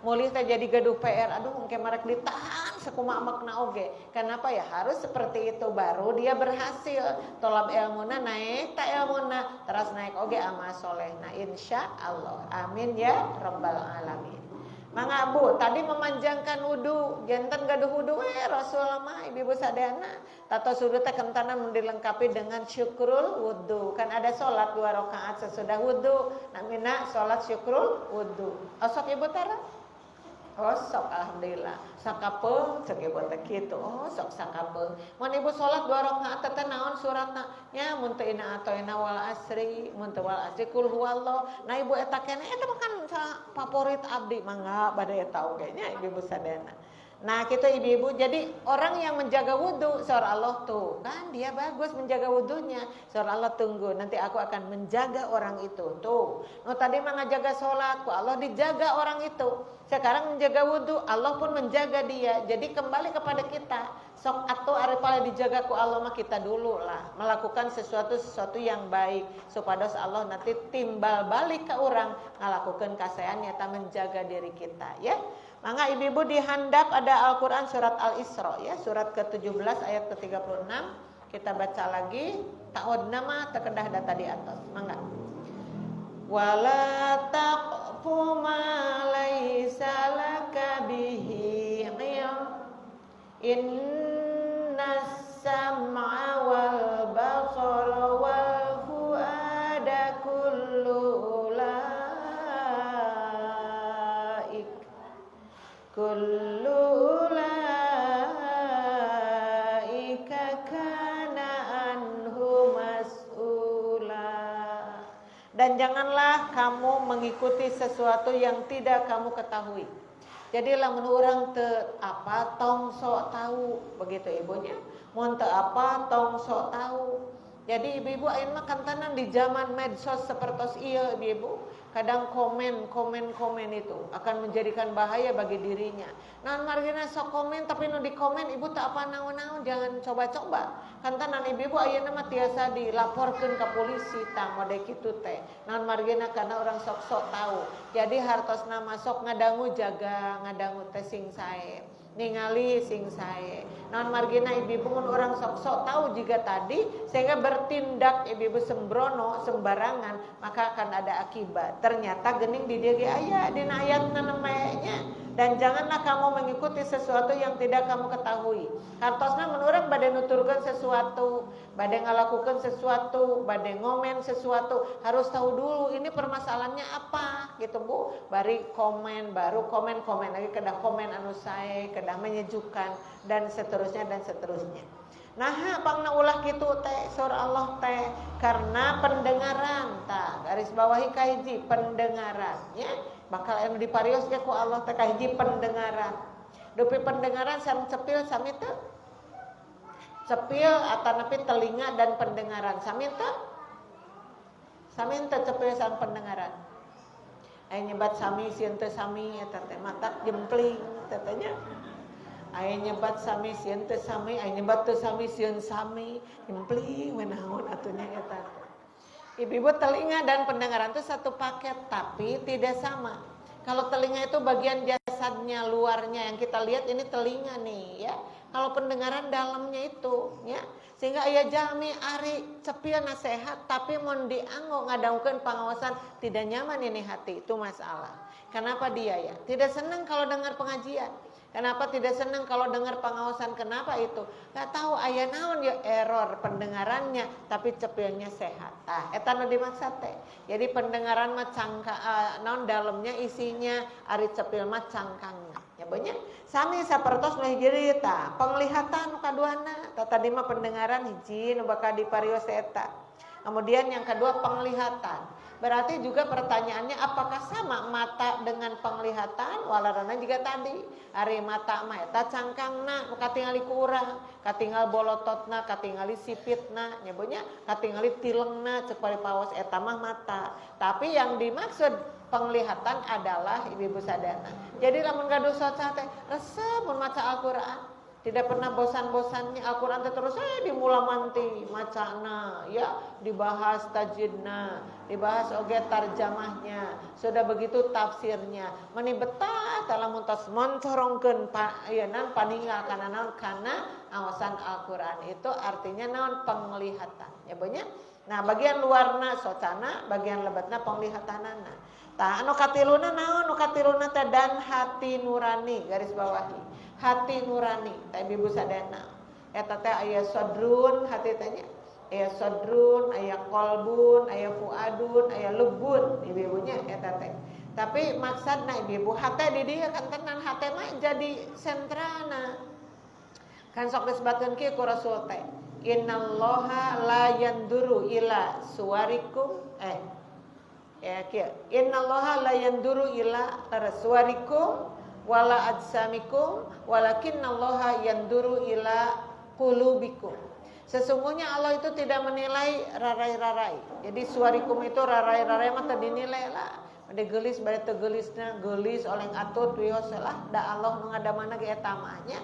S2: Mulih teh jadi gaduh PR, aduh mungkin marek ditahan sakumaha makna oge. Kenapa ya harus seperti itu baru dia berhasil. Tolab ilmuna naik, tak ilmuna terus naik oge amal soleh. Nah insya Allah, amin ya rabbal alamin. Mangga Bu, tadi memanjangkan wudu, jantan gaduh wudu Rasulullah mah ibu-ibu sadayana. Tato wudu teh kentana mun dilengkapi dengan syukrul wudu. Kan ada salat 2 rakaat sesudah wudu, namina salat syukrul wudu. Osok ibu tara? Osok alhamdulillah. Sakapeung cek ibu teh kitu. Oh, sok sakapeung. Mun ibu salat 2 rakaat teh naon suratna? Nya mun teu ina atoina wal asri, mun teu wal asri kul huwallah. Nah ibu eta keneh eta kan favorit abdi mangga bade eta oge nya ibu sadana. Nah kita ibu-ibu jadi orang yang menjaga wudu seorang Allah tuh kan dia bagus menjaga wudunya. Seorang Allah tunggu nanti aku akan menjaga orang itu tuh. No tadi mah ngajaga sholat, ku Allah dijaga orang itu. Sekarang menjaga wudu Allah pun menjaga dia. Jadi kembali kepada kita. Sok atuh ari pale dijaga ku Allah mah kita dulu lah melakukan sesuatu yang baik supados Allah nanti timbal balik ke orang ngalakukeun kasayan nyata menjaga diri kita ya. Mangga ibu-ibu di handap ada Al-Quran surat Al-Isra ya, surat ke-17 ayat ke-36. Kita baca lagi, ta'udna mah terkedah data di atas. Mangga. Wala taqfu ma laysa laka bihi ilm. Innas sam'a wal basara wal fuada kullu kullu ulaika kana anhu mas'ula. Dan janganlah kamu mengikuti sesuatu yang tidak kamu ketahui. Jadi lamun urang teu apa tong sok tahu begitu ibunya. Mun teu apa tong sok tahu. Jadi ibu-ibu ayeuna mah kantanan di zaman medsos sapertos ieu ibu. Kadang komen itu akan menjadikan bahaya bagi dirinya. Nah margina sok komen tapi nu di komen ibu tak apa naon-naon jangan coba-coba. Kantanan ibu-ibu ayeuna mah tiasa dilaporkeun ka polisi tah mode kitu teh. Naon margina karena orang sok-sok tahu. Jadi hartosna masuk ngadangu jaga, ngadangu teh sing sae. Ningali sing sae. Naon margina ibu-ibu mun orang sok-sok tahu jika tadi sehingga bertindak ibu-ibu sembrono sembarangan maka akan ada akibat. Ternyata gening di dia ge aya dina ayatna namanya. Dan janganlah kamu mengikuti sesuatu yang tidak kamu ketahui. Hartosna mun urang bade nuturkeun sesuatu, bade ngalakukeun sesuatu, bade ngomen sesuatu, harus tahu dulu ini permasalahannya apa gitu Bu. Bari komen, baru komen lagi kedah komen anu sae, kedah menyejukkan dan seterusnya. Nah, pangna ulah kitu teh surah Allah teh karena pendengaran tah garis bawahi kahiji pendengaran ya. Bakal anu diparios ge ku Allah teh kahiji pendengaran. Dupi pendengaran sam cepil sami teu? Cepil atanapi telinga dan pendengaran. Sami teu? Sami teu cepil sam pendengaran. Aya nyebat sami sieun teu sami eta teh matak jempling tetenya. Aya nyebat sami sieun teu sami, aya nyebat teu sami sieun sami, jempling we naon atunya eta. Ibu-ibu, telinga dan pendengaran itu satu paket tapi tidak sama. Kalau telinga itu bagian jasadnya, luarnya yang kita lihat ini telinga nih ya. Kalau pendengaran dalamnya itu ya. Sehingga aya jami ari cepil nasihat tapi mun dianggo ngadangkeun pengawasan tidak nyaman ini hati, itu masalah. Kenapa dia ya? Tidak senang kalau dengar pengajian. Kenapa tidak senang kalau dengar pengawasan? Kenapa itu? Gak tahu aya naon ya error pendengarannya tapi cepilnya sehat. Tah eta nu dimaksud teh. Jadi pendengaran mah naon dalamnya isinya ari cepil mah cangkangna. Ya banyak. Sami sapertos nu hiji tah penglihatan nu kaduana. Tadi mah pendengaran hiji nu bakal diparios eta. Kemudian yang kedua penglihatan. Berarti juga pertanyaannya apakah sama mata dengan penglihatan? Walarana juga tadi ari mata mah eta cangkangna nu katingali ku urang, katingal bolototna, katingali sipitna, nyebutnya katingali tilengna ceuk paos eta mah mata. Tapi yang dimaksud penglihatan adalah ibu-ibu sadana. Jadi lamun gaduh soca teh resep mun maca Al-Qur'an. Tidak pernah bosan-bosannya Al-Quran terus dimula manti macana ya, dibahas tajwidna, dibahas oge tarjamahnya, sudah begitu tafsirnya. Meni betah lamun tos moncorongkeun ayeuna paninggal kana naon kana awasan Al-Quran itu artinya naon penglihatan. Ya banyak. Nah, bagian luarna socana, bagian lebatna penglihatanana. Tah anu katiluna naon? Nu katiluna teh dan hati nurani, garis bawahi. Hati nurani, teh ibu sadana. Eta teh aya sodrun hati tanya. Aya sodrun, aya kolbun, aya fuadun, aya lubun, ibu-ibunya eta teh. Tapi maksudna ibu hate di dieu kan tenan hate mah jadi sentrana. Kan sok disebutkeun kieu ku Rasul teh. Innallaha la yanduru ila suwarikum Innallaha la yanduru ila suwarikum wala ajsamikum walakinnallaha yanduru ila qulubikum. Sesungguhnya Allah itu tidak menilai rarai-rarai. Jadi suwarikum itu rarai-rarai mah teu dinilai lah. Bade geulis bade teu geulisna, geulis oleng atut wios lah da Allah nu ngadamana ge eta mah nya.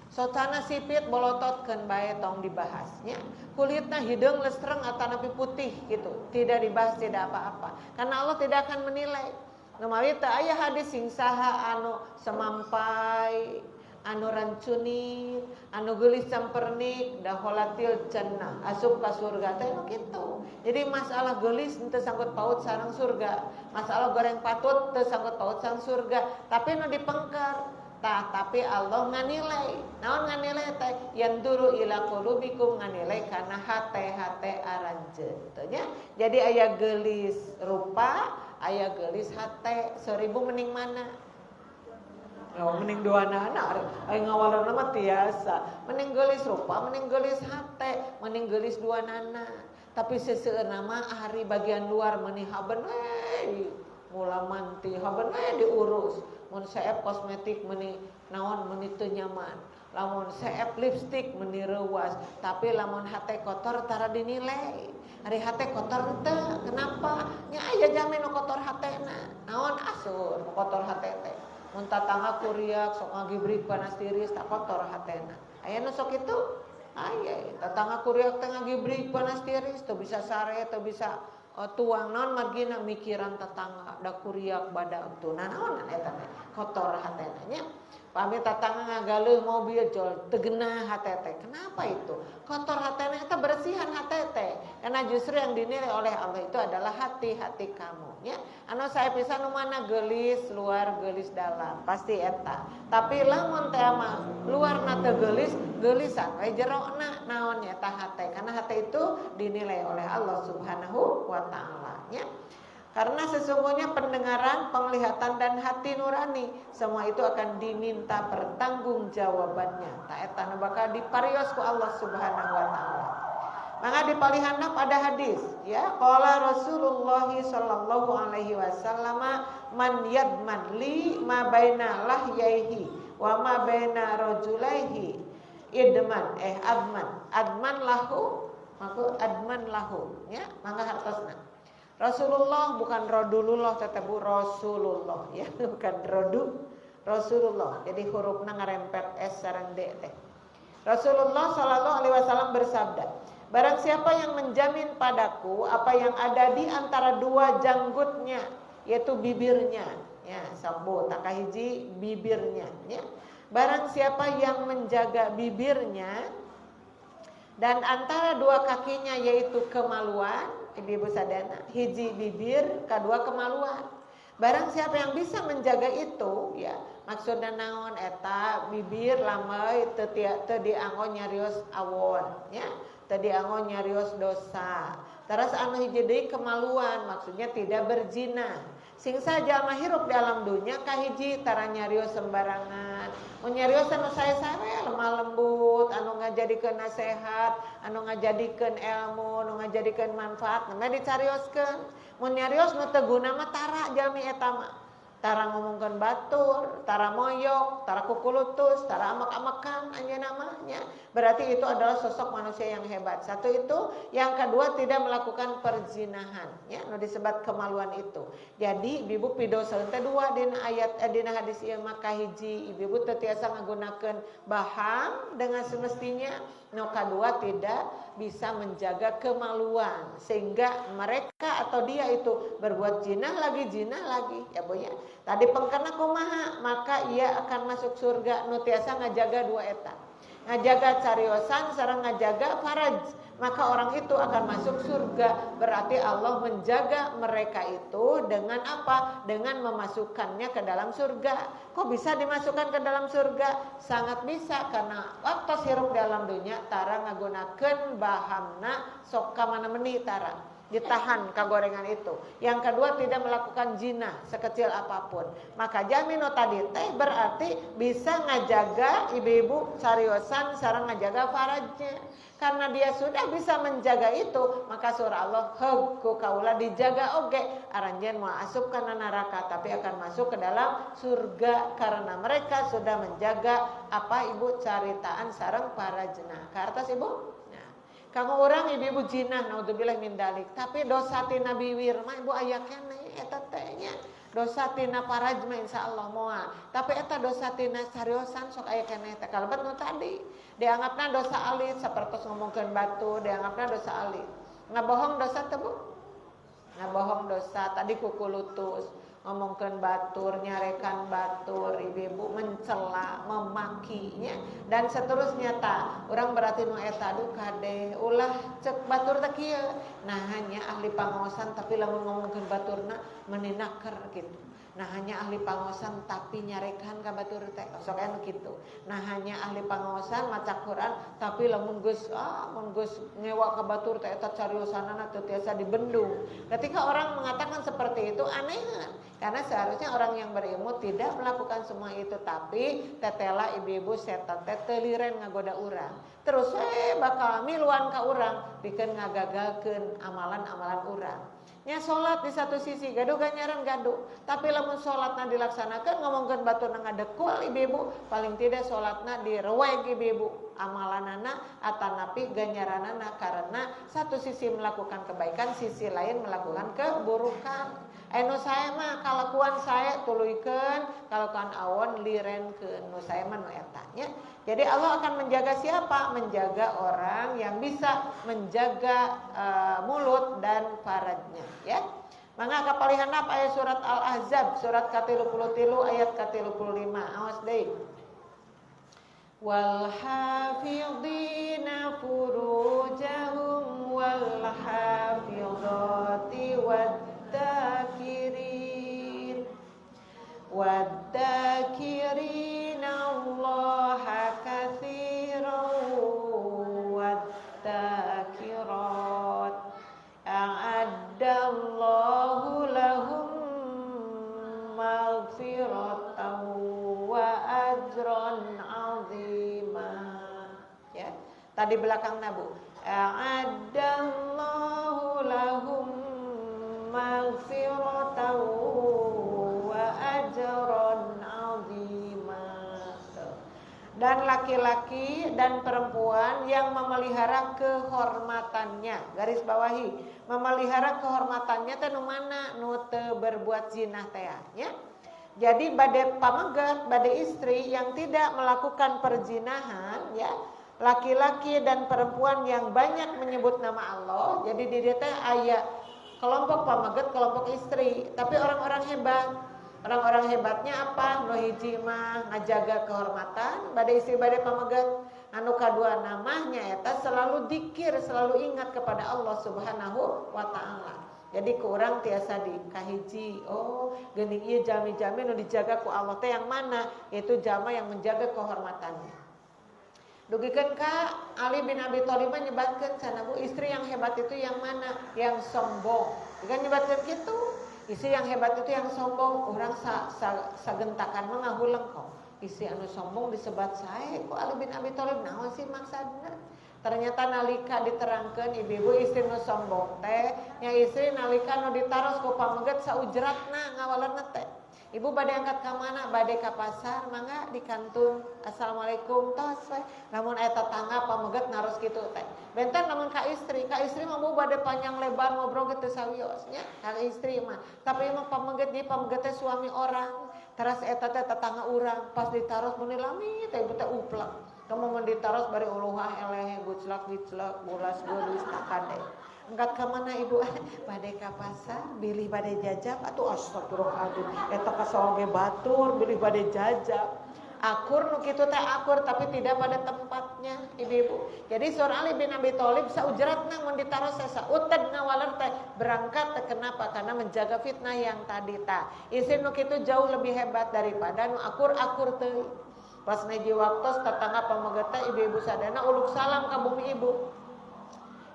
S2: Socana sipit bolototkeun bae tong dibahasnya. Kulitna hideung lestreng atanapi putih gitu. Tidak dibahas tidak apa-apa. Karena Allah tidak akan menilai. Numawi teu aya hadis sing saha anu semampai, anu rancunir, anu geulis campernik da holatil jannah, asup ka surga teh kitu. Jadi masalah geulis teu sangkut paut sareng surga. Masalah goreng patut teu sangkut paut sareng surga, tapi nu dipengker. Tapi Allah nganilai. Naon nganilai teh? Yanduru ila qulubikum, nganilai kana hate-hate aranjeun teh nya. Jadi aya geulis rupa, aya geulis hate, 1000 mending mana? Oh, mending duana aya ngawalana mah tiasa. Mending geulis rupa, mending geulis hate, mending geulis duanana. Tapi seseueurna mah hari bagian luar meuni haben mula manti haben diurus. Mun saep kosmetik meuni naon meuni teu nyaman. Lamun saep lipstik meuni reuwas, tapi lamun hate kotor tara dinilai. Ari hate kotor teu, kenapa? Nya aya jami nu kotor hatena. Naon asur nu kotor hate teh? Mun tatangga kuriak sok ngagibrig panas tiris tak kotor hatena. Aya nu sok kitu? Aya, tatangga kuriak teh ngagibrig panas tiris teu bisa sare, teu bisa tuang naon margina mikiran tatangga da kuriak badag tuh. Nah naon eta teh? Kotor hatena nya. Pami tatangga ngagaleuh mobil jol tegenah hate teh. Kenapa itu? Kotor hatena eta bersihan hate teh. Karena justru yang dinilai oleh Allah itu adalah hati-hati kamu nya. Anu sae pisan nu mana geulis luar geulis dalam, pasti eta. Tapi lamun teh mah luarna teu geulis, geulisan we jerona naon eta hate. Karena hate itu dinilai oleh Allah Subhanahu wa taala nya. Karena sesungguhnya pendengaran, penglihatan dan hati nurani semua itu akan diminta pertanggungjawabannya. Ta eta nu bakal diparios ku Allah Subhanahu wa taala. Maka di palihandap ada hadis ya, qala Rasulullah sallallahu alaihi wasallam man yadman li ma baina lahyaihi wa ma baina rajulaihi adman lahu maka adman lahu ya, mangga hartosna. Rasulullah bukan Rodulullah tetapi Rasulullah ya, bukan Rodu, Rasulullah. Jadi hurufna ngarempet S sareng D teh. Rasulullah sallallahu alaihi wasallam bersabda, Barang siapa yang menjamin padaku apa yang ada di antara dua janggutnya, yaitu bibirnya, ya, sabbo takahiji bibirnya, ya. Barang siapa yang menjaga bibirnya dan antara dua kakinya, yaitu kemaluan, ibu sadana, hiji bibir, kedua kemaluan. Barang siapa yang bisa menjaga itu, ya, maksudna naon eta bibir lamai teu dianggo nyarios awon, ya, teu dianggo nyarios dosa. Terus anu hiji deui kemaluan, maksudnya tidak berzina. Sing saja mah hirup di alam dunia kahiji tara nyarios sembarangan. Mun nyarios anu sae-sae lemah lembut, anu ngajadikeun nasehat, anu ngajadikeun ilmu, anu ngajadikeun manfaat, mah dicarioskeun. Mun nyarios nu teu guna mah tara jalmi eta mah. Tara ngomongkeun batur, tara moyok, tara kukulutus, tara amak-amakan anjeunna mah nya. Berarti itu adalah sosok manusia yang hebat. Satu itu, yang kedua tidak melakukan perzinahan, ya, nu disebut kemaluan itu. Jadi ibu pidosaeun teh dua dina ayat dina hadis ieu mah kahiji ibu teu tiasa ngagunakeun baham dengan semestinya, nu kadua tidak bisa menjaga kemaluan sehingga mereka atau dia itu berbuat zina lagi ya Bu ya. Tadi pengkena kumaha, maka ia akan masuk surga nu tiasa ngajaga dua eta. Ngajaga cariosan sareng ngajaga faraj, maka orang itu akan masuk surga. Berarti Allah menjaga mereka itu dengan apa? Dengan memasukkannya ke dalam surga. Kok bisa dimasukkan ke dalam surga? Sangat bisa, karena waktu hirup dalam dunia tara ngagunakeun bahamna sok ka mana-meni tara ditahan kagorengan itu. Yang kedua tidak melakukan zina sekecil apapun. Maka jamino tadi teh berarti bisa ngajaga ibu-ibu cariosan sareng ngajaga farajnya. Karena dia sudah bisa menjaga itu, maka surah Allah ku kaula dijaga oge. Aranjeun mau asup kana neraka tapi akan masuk ke dalam surga karena mereka sudah menjaga apa ibu caritaan sareng farajna. Kartos ibu? Kamu orang ibu-ibu jinah naudzubillah min dalik, tapi dosa tina biwir mah ibu aya keneh eta teh nya. Dosa tina faraj mah insyaallah moal, tapi eta dosa tina cariosan sok aya keneh teh kalebet nu tadi. Dianggapna dosa alit sapertos ngomongkeun batu, dianggapna dosa alit. Ngabohong dosa teh Bu? Ngabohong dosa, tadi kukulutus, ngomongkeun batur, nyarekan batur, ibu-ibu mencela, memakinya dan seterusnya ta. Urang berarti nu eta aduh kade ulah cek batur teh kieu. Nah hanya ahli pangaosan tapi lamun ngomongkeun baturna meninaker gitu. Nah hanya ahli pangaosan tapi nyarekan ka batur teh sok anu kitu. Nah hanya ahli pangaosan maca Quran tapi lamun geus ngewa ka batur teh eta cariosanana teu tiasa dibendung. Ketika orang mengatakan seperti itu anehan. Karena seharusnya orang yang berilmu tidak melakukan semua itu, tapi tetela ibu-ibu setan teh teu liren ngagoda urang. Terus bakal miluan ka urang pikeun ngagagalkeun amalan-amalan urang. Nya salat di satu sisi gaduh ganjaran gaduh, tapi lamun salatna dilaksanakeun ngomongkeun baturna ngadekul ibu-ibu, paling tidak salatna direweg ibu-ibu. Amalanana atanapi ganjaranana karena satu sisi melakukan kebaikan, sisi lain melakukan keburukan. Nu saya mah kalakuan saya tuluykeun, kalakuan awon lirenkeun, nu saya mah nu eta nya. Jadi Allah akan menjaga siapa? Menjaga orang yang bisa menjaga mulut dan farajnya, ya. Mangga kapalihan ayat surat Al-Ahzab surat ka-33 ayat ka-35. Awas deui. Wal hafidhina furujahum wal hafidhati wadzakirin Allaha katsiran wadzakirat a'addallahu lahum maghfiratan wa ajran 'azima. Ya, tadi belakang nabu a'addallahu lahum maghfiratan wa ajran 'azima. Dan laki-laki dan perempuan yang memelihara kehormatannya, garis bawahi, memelihara kehormatannya teh nu mana? Nu teu berbuat zina teh nya. Jadi bade pamegat, bade istri yang tidak melakukan perzinahan ya, laki-laki dan perempuan yang banyak menyebut nama Allah. Jadi di dia teh aya kelompok pamaget, kelompok istri, tapi orang-orang hebat. Orang-orang hebatnya apa? Nu hiji mah ngajaga kehormatan, bade istri bade pamaget. Anu kadua namanya eta selalu dzikir, selalu ingat kepada Allah Subhanahu wa taala. Jadi ku urang tiasa di kahiji, oh geuning ieu jami-jami nu dijaga ku Allah teh yang mana? Yaitu jama yang menjaga kehormatannya. Dugikeun ka Ali bin Abi Thalib nyebatkeun cenah Bu, istri yang hebat itu yang mana? Yang sombong. Kan nyebatkeun kitu. Istri yang hebat itu yang sombong. Urang sagentakan mah ngahuleng kok. Istri anu sombong disebat sae ku Ali bin Abi Thalib, naon sih maksudna? Ternyata nalika diterangkeun ibu-ibu istri nu sombong teh nya istri nalika nu ditaros ku pamaget saujratna ngawaleunna teh. Ibu bade angkat ka mana? Bade ka pasar, mangga di kantun. Assalamualaikum tos we. Lamun aya tetangga pamaget naros kitu teh. Benten lamun ka istri mah bu bade panjang lebar ngobrol kitu sawios nya. Ka istri mah. Tapi emang pamaget di pamaget teh suami orang. Teras eta teh tetangga urang, pas ditaros mun lami teh ibu teh uplek. Kamu mun ditaros bari uluhah eleh guclak-guclak, bulas geus takade. Engkat ka mana ibu? Bade ka pasar, bilih bade jajab, atuh astagfirullahaladzim. Eta kasoge batur, bilih bade jajab. Akur nu kitu teh akur tapi tidak pada tempatnya, ibu-ibu. Jadi seorang Ali bin Abi Thalib saujratna mun ditaros sauted ngawaler teh berangkat teh kenapa? Karena menjaga fitnah yang tadi tah. Istri nu kitu jauh lebih hebat daripada nu akur-akur teh. Pas neji waktos tetangga pamaget teh ibu-ibu sadana uluk salam ka bumi ibu.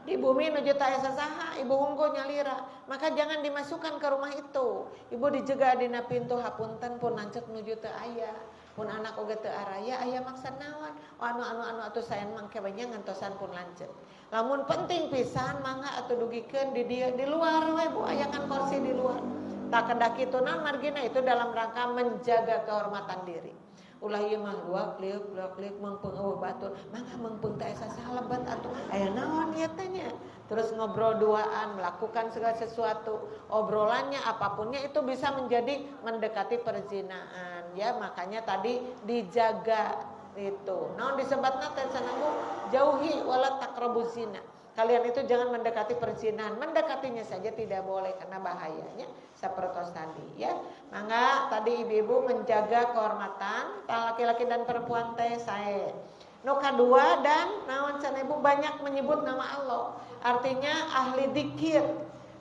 S2: Di bumi nuju teh asa saha, ibu hungkul nyalira. Maka jangan dimasukkan ke rumah itu. Ibu dijaga dina pintu hapunten pun lanceuk nuju teu aya. Pun anak oge teu araya aya maksud naon? Oh anu atuh saen mangke banyak ngantosan pun lanceuk. Lamun penting pisan mangga atuh dugikeun di dieu di luar we Bu, aya kan kursi di luar. Tak kedah kitu naon margina itu dalam rangka menjaga kehormatan diri. Ulah ieu mah luak-liuk mengpeung eueuh batur. Mangga mengpeung teh asa salebet atuh. Aya naon ieu teh nya? Terus ngobrol duaan, melakukan segala sesuatu. Obrolannya apapunnya itu bisa menjadi mendekati perzinaan. Ya, makanya tadi dijaga itu. Naon disebutna teh cenah Bu? Jauhi wala taqrabuz zina. Kalian itu jangan mendekati perzinahan. Mendekatinya saja tidak boleh karena bahayanya seperti tadi ya. Mangga tadi ibu-ibu menjaga kehormatan laki-laki dan perempuan teh sae. Nu kadua dan naon cenah ibu banyak menyebut nama Allah. Artinya ahli dzikir.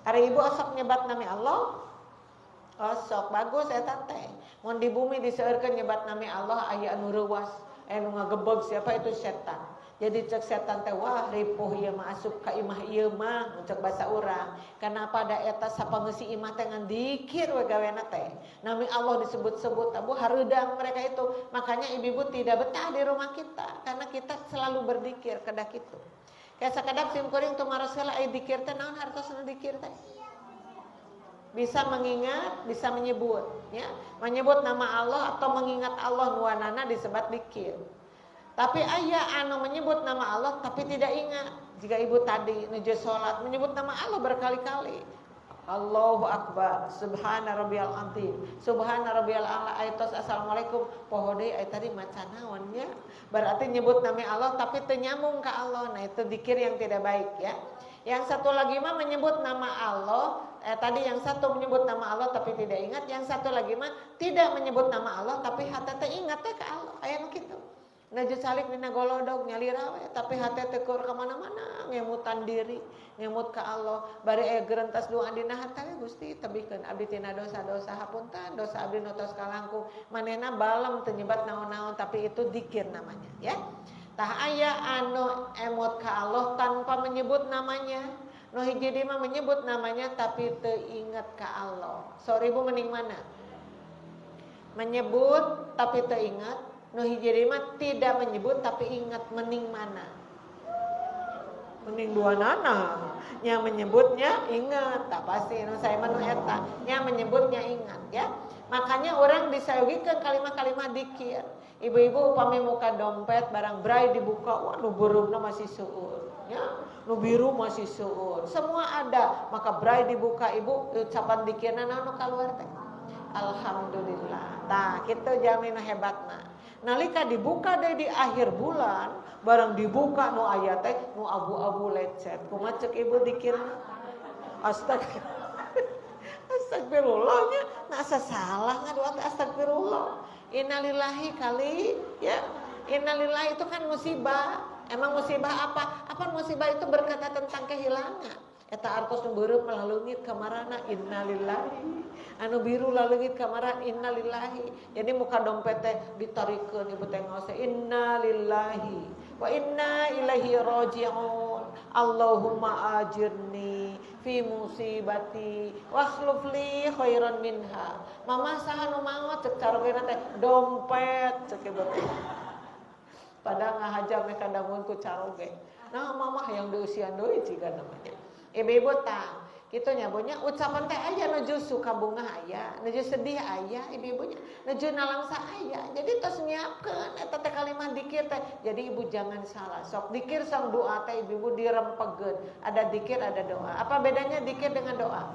S2: Ari ibu osok nyebat nama Allah. Osok bagus eta teh. Mun di bumi diseueurkeun nyebat nama Allah aya anu reuwas, anu ngagebeg siapa itu setan. Jadi cek setan teh wah ripuh ieu mah asup ka imah ieu mah cek basa urang. Kenapa da eta sapangeussi imah teh ngan dzikir we gawena teh. Nami Allah disebut-sebut abu hareudang mereka itu. Makanya ibu-ibu tidak betah di rumah kita karena kita selalu berzikir kedah kitu. Kayak sakadak sim kuring tumaros heula aya dzikir teh naon hartosna dzikir teh? Bisa mengingat, bisa menyebut ya. Menyebut nama Allah atau mengingat Allah nuanana disebut dzikir. Tapi ayah anu menyebut nama Allah tapi tidak ingat. Jika ibu tadi nuju sholat menyebut nama Allah berkali-kali. Allahu Akbar, Subhana Rabbiyal Azim, Subhana Rabbiyal A'la, ayatos assalamualaikum. Poho deui aya tadi maca naon nya? Berarti nyebut nama Allah tapi teu nyambung ka Allah. Nah, itu zikir yang tidak baik ya. Yang satu lagi mah menyebut nama Allah, tadi yang satu menyebut nama Allah tapi tidak ingat, yang satu lagi mah tidak menyebut nama Allah tapi hate teh ingat teh ka Allah. Aya nu kitu. Naju salik dina golodog nyalira we tapi hate teh keur ka mana-mana ngemutan diri, ngemut ka Allah. Bari aya gerentas doa dina hate we Gusti tebikeun abdi tina dosa-dosa hapunten, dosa abdi nu tos kalangkung. Manehna balem teu nyebat naon-naon tapi itu dzikir namanya ya. Tah aya anu emot ka Allah tanpa menyebut namanya. Nu hiji mah menyebut namanya tapi teu inget ka Allah. Sorry Bu mending mana? Menyebut tapi teu ingat. Nu hiji mah tidak menyebut tapi ingat mending mana? Mending dua nana. Yang menyebutnya ingat, tak pasti nu saya mah nu eta. Yang menyebutnya ingat ya. Makanya orang disayogikeun kalimat-kalimat dzikir. Ibu-ibu upami muka dompet barang bray dibuka, wah nu beureughna masih seueur ya. Nu biru masih seueur. Semua ada. Maka bray dibuka ibu ucapan dzikirna naon nu kaluar teh? Alhamdulillah. Tah kitu jalmi nu hebatna. Nalika dibuka deh di akhir bulan, barang dibuka nu aya teh nu abu-abu lecet. Kumaha ceuk ibu dikirna? Astagfirullahnya, nasa salah ngadoa teh astagfirullah. Innalillahi kali, ya. Innalillahi itu kan musibah. Emang musibah apa? Apa musibah itu berkata tentang kehilangan. Eta artos nu beureum lalungit kamarana innalillahi. Anu biru lalungit kamaran innalillahi. Jadi muka dompet teh ditarikeun ibu teh ngaos innalillahi wa inna ilaihi raji'un. Allahumma ajirni fi musibati wakhluf li khairan minha. Mama saha nu maot ceuk carogena teh dompet ceuk ibu teh. Padahal ngahaja mereka dangun ku caroge. Nah mama yang diusian deui ciga namanya. Ibu-ibu tang, kitu nya bonya ucapan teh aya nuju suka bunga aya, nuju sedih aya ibu-ibunya, nuju nalangsa aya. Jadi tos nyiapkeun eta teh kalimat dikir teh. Jadi ibu jangan salah. Sok dikir sang doa teh ibu dirempegeun. Ada dikir ada doa. Apa bedanya dikir dengan doa?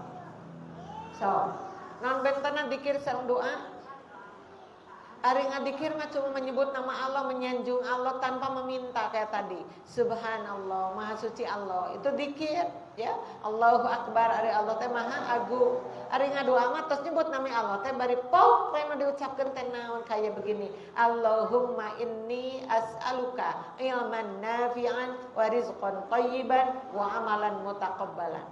S2: Sok. Naon bentana dikir sang doa? Ari ngadikir mah cuma menyebut nama Allah, menyanjung Allah tanpa meminta kayak tadi. Subhanallah, maha suci Allah. Itu dikir, ya. Allahu akbar, ari Allah teh maha agung. Ari ngadoa mah tos nyebut nama Allah teh bari pok we diucapkeun teh naon kaya begini. Allahumma inni as'aluka ilman nafi'an wa rizqan thayyiban wa amalan mutaqabbalan.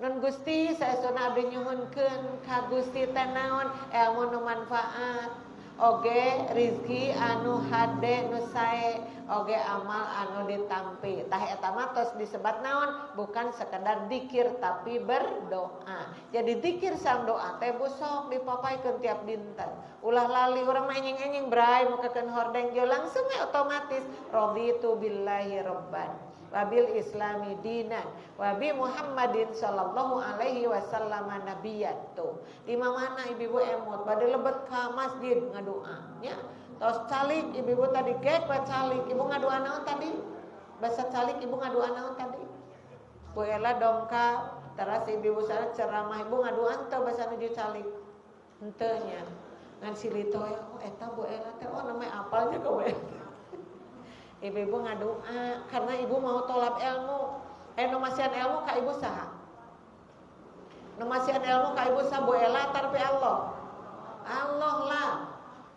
S2: Nun Gusti saestuna abdi nyuhunkeun ka Gusti teh naon ilmu nu manfaat. Oge rizki anu hade nu sae, oge amal anu ditampi. Tah eta mah tos disebat naon? Bukan sekedar dikir tapi berdoa. Jadi dikir sang doa teh busok dipapaikeun tiap dinten. Ulah lali urang mah enjing-enjing bray mukakeun hordeng jo langsung we otomatis raditu billahi rabban wabil islami dinan wabi Muhammadin sallallahu alaihi wasallam nabiyyan. Tuh di mana ibu-ibu emot bade lebet ka masjid ngadoa nya tos calik ibu-ibu tadi gek we calik ibu ngadoa naon tadi basa calik ibu ngadoa naon tadi Bu Ela dongkap teras ibu-ibu sana ceramah ibu ngadoa teu basa nuju calik henteu nya ngan silito oh eta Bu Ela teh oh namanya apalnya ka we. Ibu-ibu ngadoa karena ibu mau tolab ilmu. Nu masihan ilmu ka ibu saha? Nu masihan ilmu ka ibu saha Bu Ela tarpi Allah. Allah lah.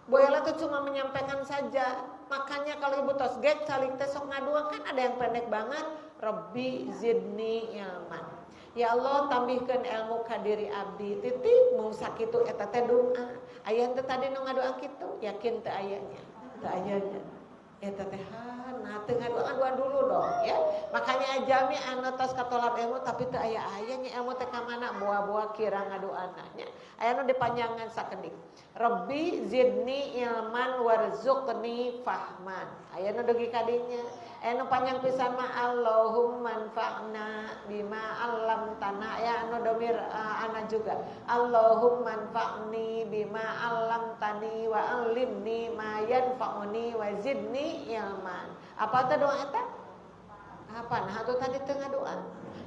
S2: Bu Ela tuh cuma menyampaikan saja. Makanya kalau ibu tos gek calik teh sok ngadoa kan ada yang pendek banget. Rabbi zidni ilman. Ya Allah tambihkeun ilmu ka diri abdi. Titik mung sakitu eta teh doa. Aya teh tadi nu ngadoa kitu, yakin teh ayanya. Teh ayanya. Eta teh nah teu ngadoa dulu dong ya. Makanya ajami anu tos katolab ilmu tapi teu aya-aya nya ilmu teh ka mana boa-boa kira ngadoana nya. Aya nu dipanjangan sakedik. Rabbi zidni ilman warzuqni fahman. Aya nu dugi ka dinya. Aya nu panjang pisan mah Allahumma anfa'na bima 'allamtana ya anu domir ana juga. Allahumma anfa'ni bima 'allamtani wa 'allimni ma yanfa'uni wa zidni ilman. Apa teh doa eta? Apa nah atuh tadi teu ngadoa?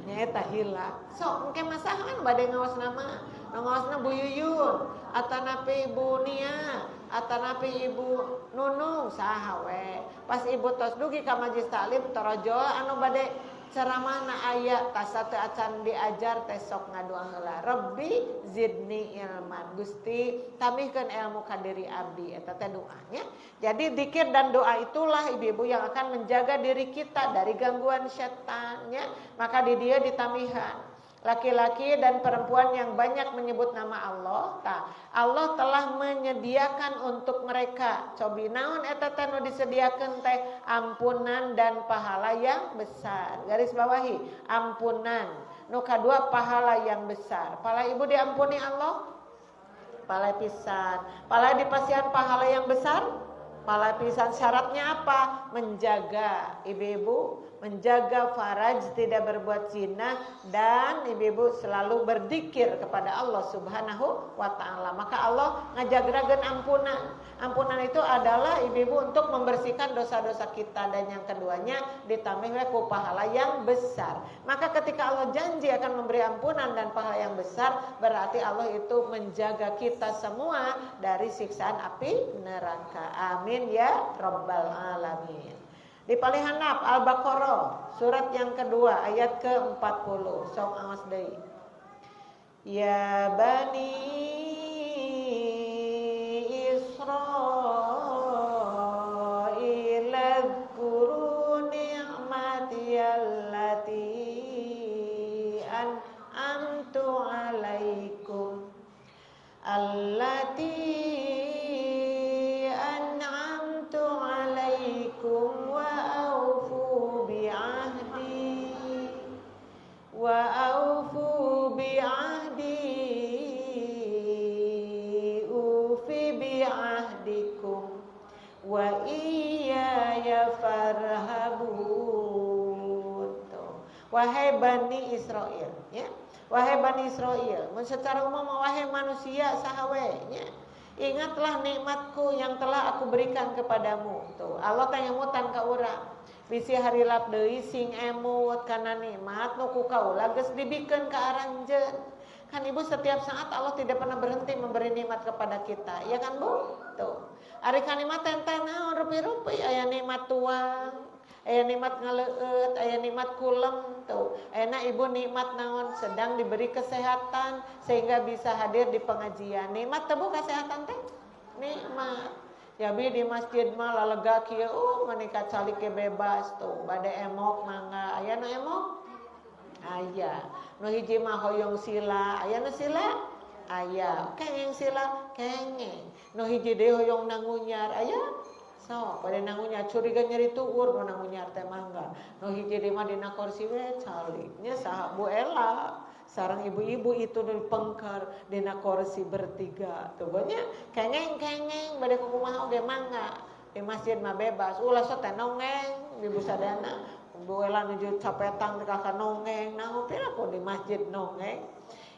S2: Nya eta hila. Sok engke masahan bade ngaos nama. Ngaosna Bu Yuyun, atanapi Ibu Nia, atanapi Ibu Nunung saha we. Pas ibu tos dugi ka majlis taklim torojo anu bade ceramahna aya tasa teu acan diajar teh sok ngadoa heula. Rabbi zidni ilman. Gusti tambihkeun ilmu ka diri abdi eta teh doanya. Jadi zikir dan doa itulah ibu-ibu yang akan menjaga diri kita dari gangguan setannya. Maka di dia ditambihan laki-laki dan perempuan yang banyak menyebut nama Allah, Allah telah menyediakan untuk mereka cobi naon eta teh nu disediakeun teh ampunan dan pahala yang besar. Garis bawahi, ampunan. Nu kadua pahala yang besar. Pala ibu diampuni Allah? Pala pisan. Pala dipasihan pahala yang besar? Pala pisan. Syaratnya apa? Menjaga ibu-ibu, menjaga faraj, tidak berbuat zina, dan ibu-ibu selalu berzikir kepada Allah Subhanahu wa taala. Maka Allah ngajagakeun ampunan. Ampunan itu adalah ibu-ibu untuk membersihkan dosa-dosa kita, dan yang keduanya ditambah ku pahala yang besar. Maka ketika Allah janji akan memberi ampunan dan pahala yang besar, berarti Allah itu menjaga kita semua dari siksaan api neraka. Amin ya rabbal alamin. Di Palihanap Al-Baqarah surat yang kedua ayat ke-40. Sok awas deui. Ya bani Israil adhkuru ni'mati allati an'amtu alaikum wa aufu bi'ahdi ufi bi'ahdikum wa iyaya farhabun. Wahai Bani Israel, ya. Wahai Bani Israel, secara umum wahai manusia sahawenya, ingatlah nikmatku yang telah aku berikan kepadamu. Tuh, Allah tanya mutan ka urang. Bisi harilap deui sing emut kana nikmat nu ku kaula geus dibikeun ka aranjeun. Kan Ibu setiap saat Allah tidak pernah berhenti memberi nikmat kepada kita. Ya kan Bu? Tuh. Ari ka nikmat teh naon rupi-rupi, aya nikmat tuang, aya nikmat ngaleueut, aya nikmat kulem tuh. Enak Ibu nikmat naon sedang diberi kesehatan sehingga bisa hadir di pengajian. Nikmat teh Bu kesehatan teh? Nikmat. Ya bi di masjid mah lalega kieu menika calik ke bebas tuh. Bade emok mangga. Aya nu emok? Aya. Nu hiji mah hoyong sila, aya nu sila? Aya. Kengeng sila? Kengeng. Nu hiji deui hoyong nangunyar, aya? So, pada nangunyar curiga nyeri tuur nu nangunyar teh mangga. Nu hiji deui mah dina kursi we calik. Nya saha Bu Ela? Sarang ibu-ibu itu dipengker dina kursi bertiga. Tuh banyak kengeng-kengeng bade kumaha oge mangga. Di masjid mah bebas. Ulah so teh nongeng di busadana. Bu Ela nuju capetang teh ka nongeng. Naon piraku di masjid nongeng.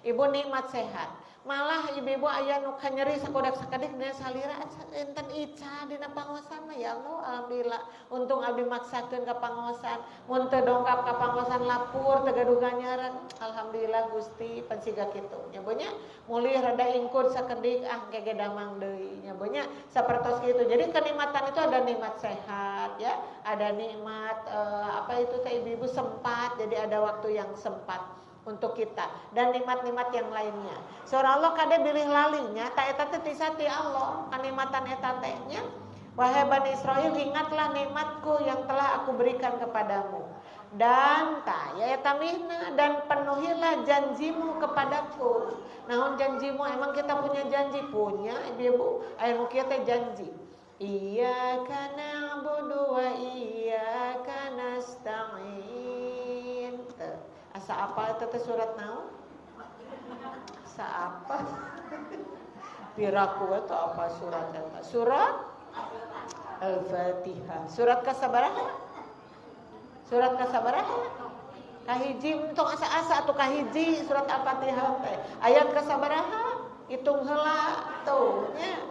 S2: Ibu nikmat sehat. Malah ibu-ibu aya nu nyeri sakodak-sakedik dina salira enten ica dina pangosan mah ya Allah alhamdulillah. Untung abdi maksakeun ka pangosan. Mun teu dongkap ka pangosan lapur teu gaduh ganyaran. Alhamdulillah Gusti pan siga kitu. Nya beuna mulih rada ingkut sakedik kege damang deui. Nya beuna sapertos kitu. Jadi kenikmatan itu ada nikmat sehat ya, ada nikmat apa itu teh ibu-ibu sempat. Jadi ada waktu yang sempat untuk kita dan nikmat-nikmat yang lainnya. Surah Allah kade bilih lalinya ta eta teh tisati Allah kanikmatan eta teh nya. Wahai Bani Israil, ingatlah nikmatku yang telah aku berikan kepadamu. Dan ta ya eta mihna dan penuhilah janjimu kepadaku. Naon janjimu? Emang kita punya janji? Punya, Ibu. Aya nu kieu teh janji. Iyyaka na'budu wa iyyaka nasta'in. Asa apa itu teh surat naon? Asa apa? Piraku itu apa surat eta? Surat Al-Fatihah. Surat kasabaraha? Surat kasabaraha? Kahiji untung asa-asa atuh kahiji surat Al-Fatihah teh. Ayat kasabaraha? Hitung heula tuh nya.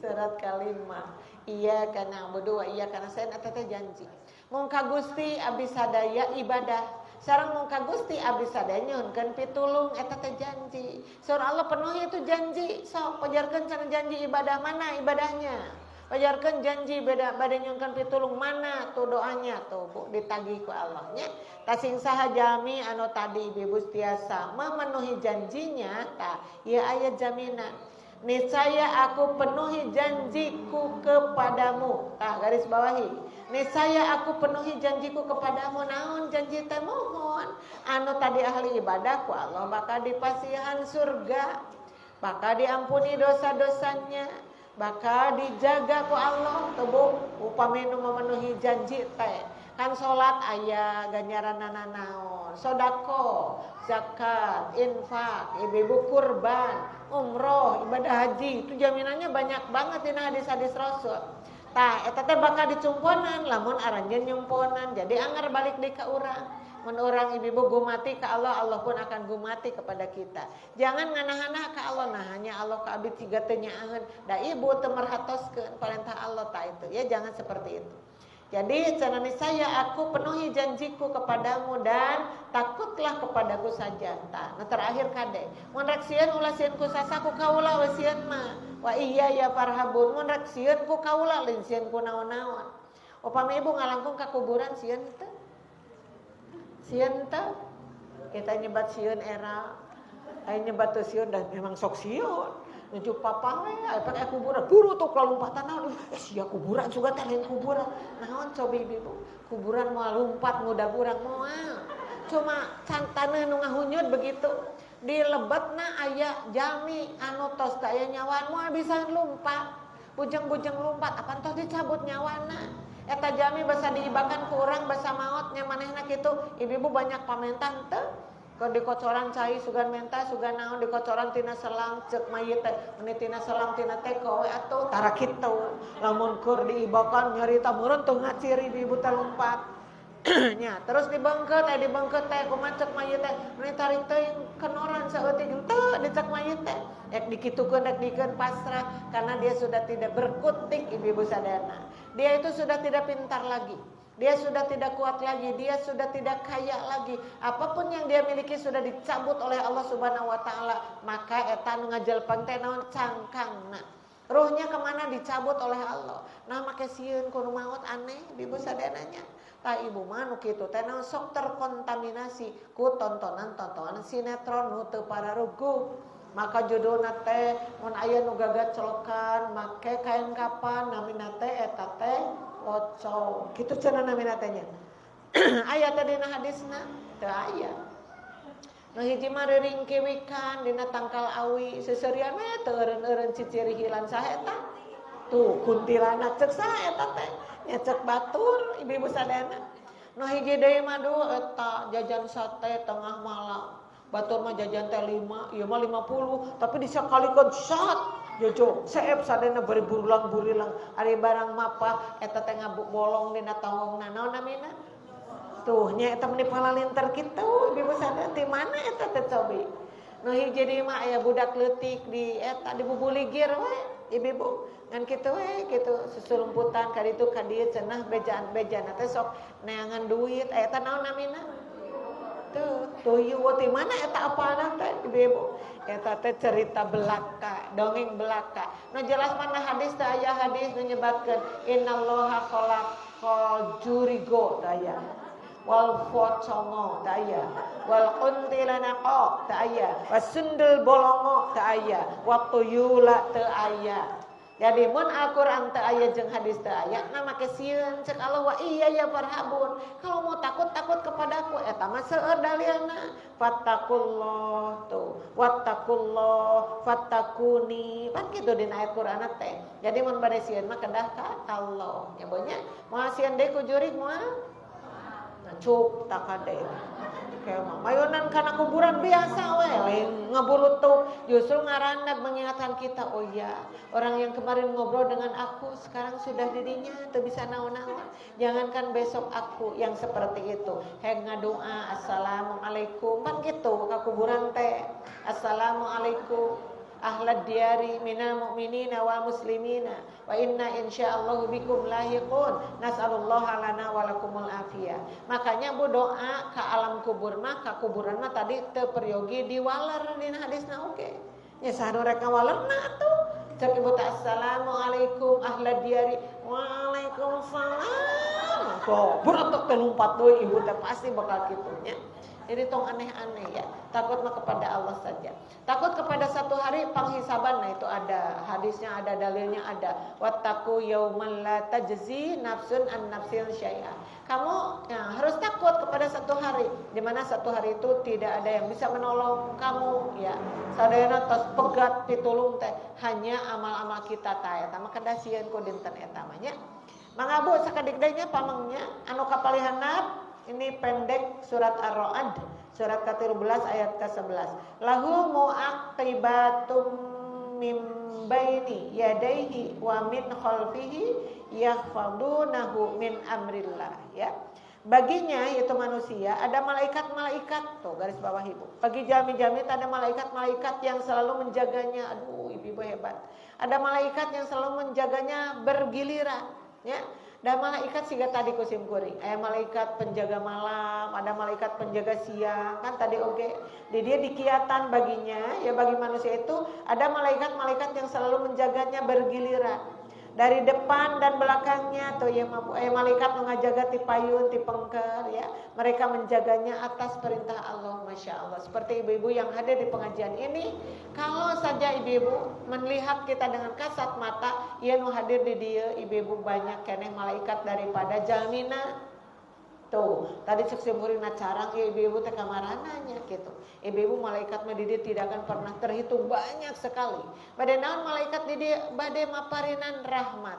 S2: Surat kalimah. Iyyaka na'budu wa iyyaka nasta'in eta teh janji. Mun ka Gusti abdi sadaya ibadah. Sareng mun ka Gusti abdi sadaya nyuhunkeun pitulung eta teh janji. Surah Allah penuhi itu janji. Sok pajarkeun cenah janji ibadah mana ibadahnya? Pajarkeun janji bade nyuhunkeun pitulung mana tuh doanya tuh Bu ditagih ku Allah nya. Tasing saha jami anu tadi Ibu tiasa memenuhi janjinya ta ieu aya jaminan. Niscaya aku penuhi janjiku kepadamu. Tah garis bawahi. Niscaya aku penuhi janjiku kepadamu. Naon janji teh mohon. Anu tadi ahli ibadah ku Allah bakal dipasihan surga. Bakal diampuni dosa-dosanya. Bakal dijaga ku Allah. Tuh upami nu memenuhi janji teh. Kan salat aya ganjaranana naon. Sedekah, zakat, infak, ibu-ibu kurban, umroh, ibadah haji. Itu jaminannya banyak banget dina hadis-hadis Rasul. Tah eta teh bakal dicumponan lamun aranjeun nyumponan. Jadi anggar balik deui ka urang. Mun urang ibu gumati ka Allah, Allah pun akan gumati kepada kita. Jangan nganah-nganah ka Allah, nah hanya Allah ka abdi siga teu nyaaheun. Da ibu teu merhatoskeun parentah Allah tah itu. Ya jangan seperti itu. Jadi cenah saya aku penuhi janjiku kepadamu dan takutlah kepadaku saja. Tah, nah terakhir kade. Mun rek sieun ulah sieun ku sasaku kaula we sieun mah. Wa iya ya farhabun mun rek sieun ku kaula lain sieun ku naon-naon. Upami ibu ngalangkung ka kuburan sieun teu? Sieun teu? Kita nyebat sieun era. Ai nyebat teu sieun dan memang sok sieun. Nuju papang we pakai kuburan buru tuh lompatan naon sia kuburan juga teh lain kuburan naon coba ibu kuburan moal lompat muda burang moal cuma cantaneuh nu ngahunyud begitu di lebetna aya jalmi anu tos teu aya nyawa moal bisa lompat bujeng-bujeng lompat apan tos dicabut nyawana eta jalmi basa diibakan ku urang basa maot nya manehna kitu ibu-ibu banyak pamentan teu kalau di kocoran cai sugan menta sugan naon di kocoran tina selang cek mayit teh meni tina selang tina teko we atuh tara kitu lamun keur diibakan nyarita meureun teu ngaciri di ibu teh lompat nya terus dibengkeut teh kumaha cek mayit teh meni tarik teuing kenoran saeutik teu dicek mayit teh ek dikitukeun rek dikeun pasrah karena dia sudah tidak berkutik ibu-ibu sadayana dia itu sudah tidak pintar lagi. Dia sudah tidak kuat lagi, dia sudah tidak kaya lagi. Apapun yang dia miliki sudah dicabut oleh Allah Subhanahu wa taala. Maka eta nu ngajelpan teh naon cangkangna. Ruhnya kemana dicabut oleh Allah. Nah make sieun kudu maot aneh ibu sadananya. Tah ibu mah nu kitu teh naon sok terkontaminasi ku tontonan sinetron nu teu pararuguh. Maka judulna teh mun aya nu gagat celokan make kain kapan namina teh eta teh ocong kitu cenah namina teh nya aya teh dina hadisna teu aya nu hiji mah reuring kewikan dina tangkal awi seserian we teu eureun-eureun ciciri hilan saha eta tuh kuntilanak ceuk saha eta teh nya ceuk batur ibu-ibu sadayana nu hiji deui mah eta jajan sate tengah malam batur mah jajan teh 5 ieu mah 50 tapi disakalikeun sat jojo seep sadena bari burulang-burilang ari barang mapa eta teh ngabuk bolong dina tongongna naon namina tuh nya eta meni palalinter kitu ibu sadaya di mana eta teh cobi nu hiji deui mah aya budak leutik di eta dibubuligir we ibu-ibu ngan kitu we kitu susulumputan ka ditu ka dieu cenah bejaan-bejana teh sok neangan duit eta naon namina tuh ieu ti mana eta apana teh ibu-ibu eta teh cerita belaka dongeng belaka nu jelas mana hadis teh aya hadis nu nyebatkeun innallaha khalaqal jurigo daya wal focongo daya wal kuntilanaqa daya wasundul bolongo daya waktu yula teu aya. Jadi mun Al-Qur'an teu aya jeung hadis teu aya na make sieun cek Allah wa iya ya farhabun. Kalau mau takut kepadaku eta mah seueur dalilna. Fattaqullah tuh. Wattaqullah fattakuni. Pan kitu dina ayat Qur'an teh. Jadi mun bade sieun mah kedah ka Allah. Ya bonya moal sieun deui ku jurig moal. Nah cuk tak kade. Kema mayonan kana kuburan biasa we lain ngaburutuk justru ngarandak mengingatkan kita oh ya orang yang kemarin ngobrol dengan aku sekarang sudah dirinya teu bisa naon-naon jangankan besok aku yang seperti itu heg ngadoa assalamualaikum kan gitu ka kuburan teh assalamualaikum ahlad diari minal mu'minina wal muslimina wa inna insyaallah bikum lahiqun nas'alullaha lana wa lakumul afiyah. Makanya bu doa ka alam kubur mah ka kuburan mah tadi teu peryogi diwaler dina hadisna oge. Nya saha rek ngawalerna atuh. Cek ibu ta assalamualaikum ahlad diari. Waalaikumsalam. Kok berotok teh lumpat deui ibu teh pasti bakal kitu nya. Jadi tong aneh-aneh ya. Takut mah kepada Allah saja. Takut kepada satu hari penghisaban. Nah itu ada hadisnya, ada dalilnya, ada. Wattaqu yauman la tajzi nafsun an nafsin syai'a. Kamu ya, harus takut kepada satu hari. Di mana satu hari itu tidak ada yang bisa menolong kamu. Ya, sadayana tos pegat pitulung teh. Hanya amal-amal kita ta eta mah kadasieun ku dinten eta mah nya. Mangga Bu sakadik-diknya pamengnya anu kapalihanap. Ini pendek surat Ar-Ra'd, surat ke-13 ayat ke-11. Lahu mu'aqibatum min baini yadayhi wa min khalfihi yahfadunahu min amrillah, ya. Baginya yaitu manusia ada malaikat-malaikat, tuh garis bawah Ibu. Bagi jami-jami ada malaikat-malaikat yang selalu menjaganya. Aduh, Ibu hebat. Ada malaikat yang selalu menjaganya bergiliran, ya. Dan malaikat siga tadi kusim kuring. Malaikat penjaga malam, ada malaikat penjaga siang, kan tadi oke. Di dia dikiatan baginya, ya bagi manusia itu ada malaikat-malaikat yang selalu menjaganya bergiliran. Dari depan dan belakangnya tuh ya malaikat mengajaga ti payun ti pengker, ya. Mereka menjaganya atas perintah Allah, Masya Allah. Seperti ibu-ibu yang hadir di pengajian ini, kalau saja ibu-ibu melihat kita dengan kasat mata, ya nu hadir di dia ibu-ibu banyak keneh malaikat daripada jalmina. Tuh, tadi cek simurina carang ya ibu-ibu teh kamarananya gitu. Ibu-ibu malaikat mah di dia tidak akan pernah terhitung, banyak sekali. Bade naon malaikat di dia bade maparinan rahmat.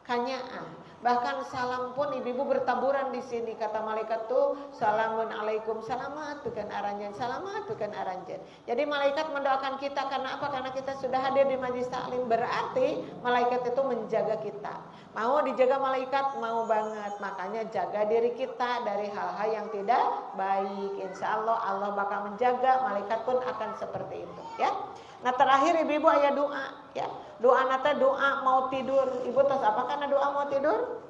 S2: Kanyaan. Bahkan salam pun ibu-ibu bertaburan di sini, kata malaikat tuh salamun alaikum, selamat bukan aranjen, selamat bukan aranjen. Jadi malaikat mendoakan kita karena apa? Karena kita sudah hadir di majlis taklim, berarti malaikat itu menjaga kita. Mau dijaga malaikat, mau banget. Makanya jaga diri kita dari hal-hal yang tidak baik. Insya Allah Allah bakal menjaga, malaikat pun akan seperti itu, ya. Nah terakhir ibu-ibu aya doa, ya. Doa nata doa mau tidur. Ibu tos apa karena doa mau tidur?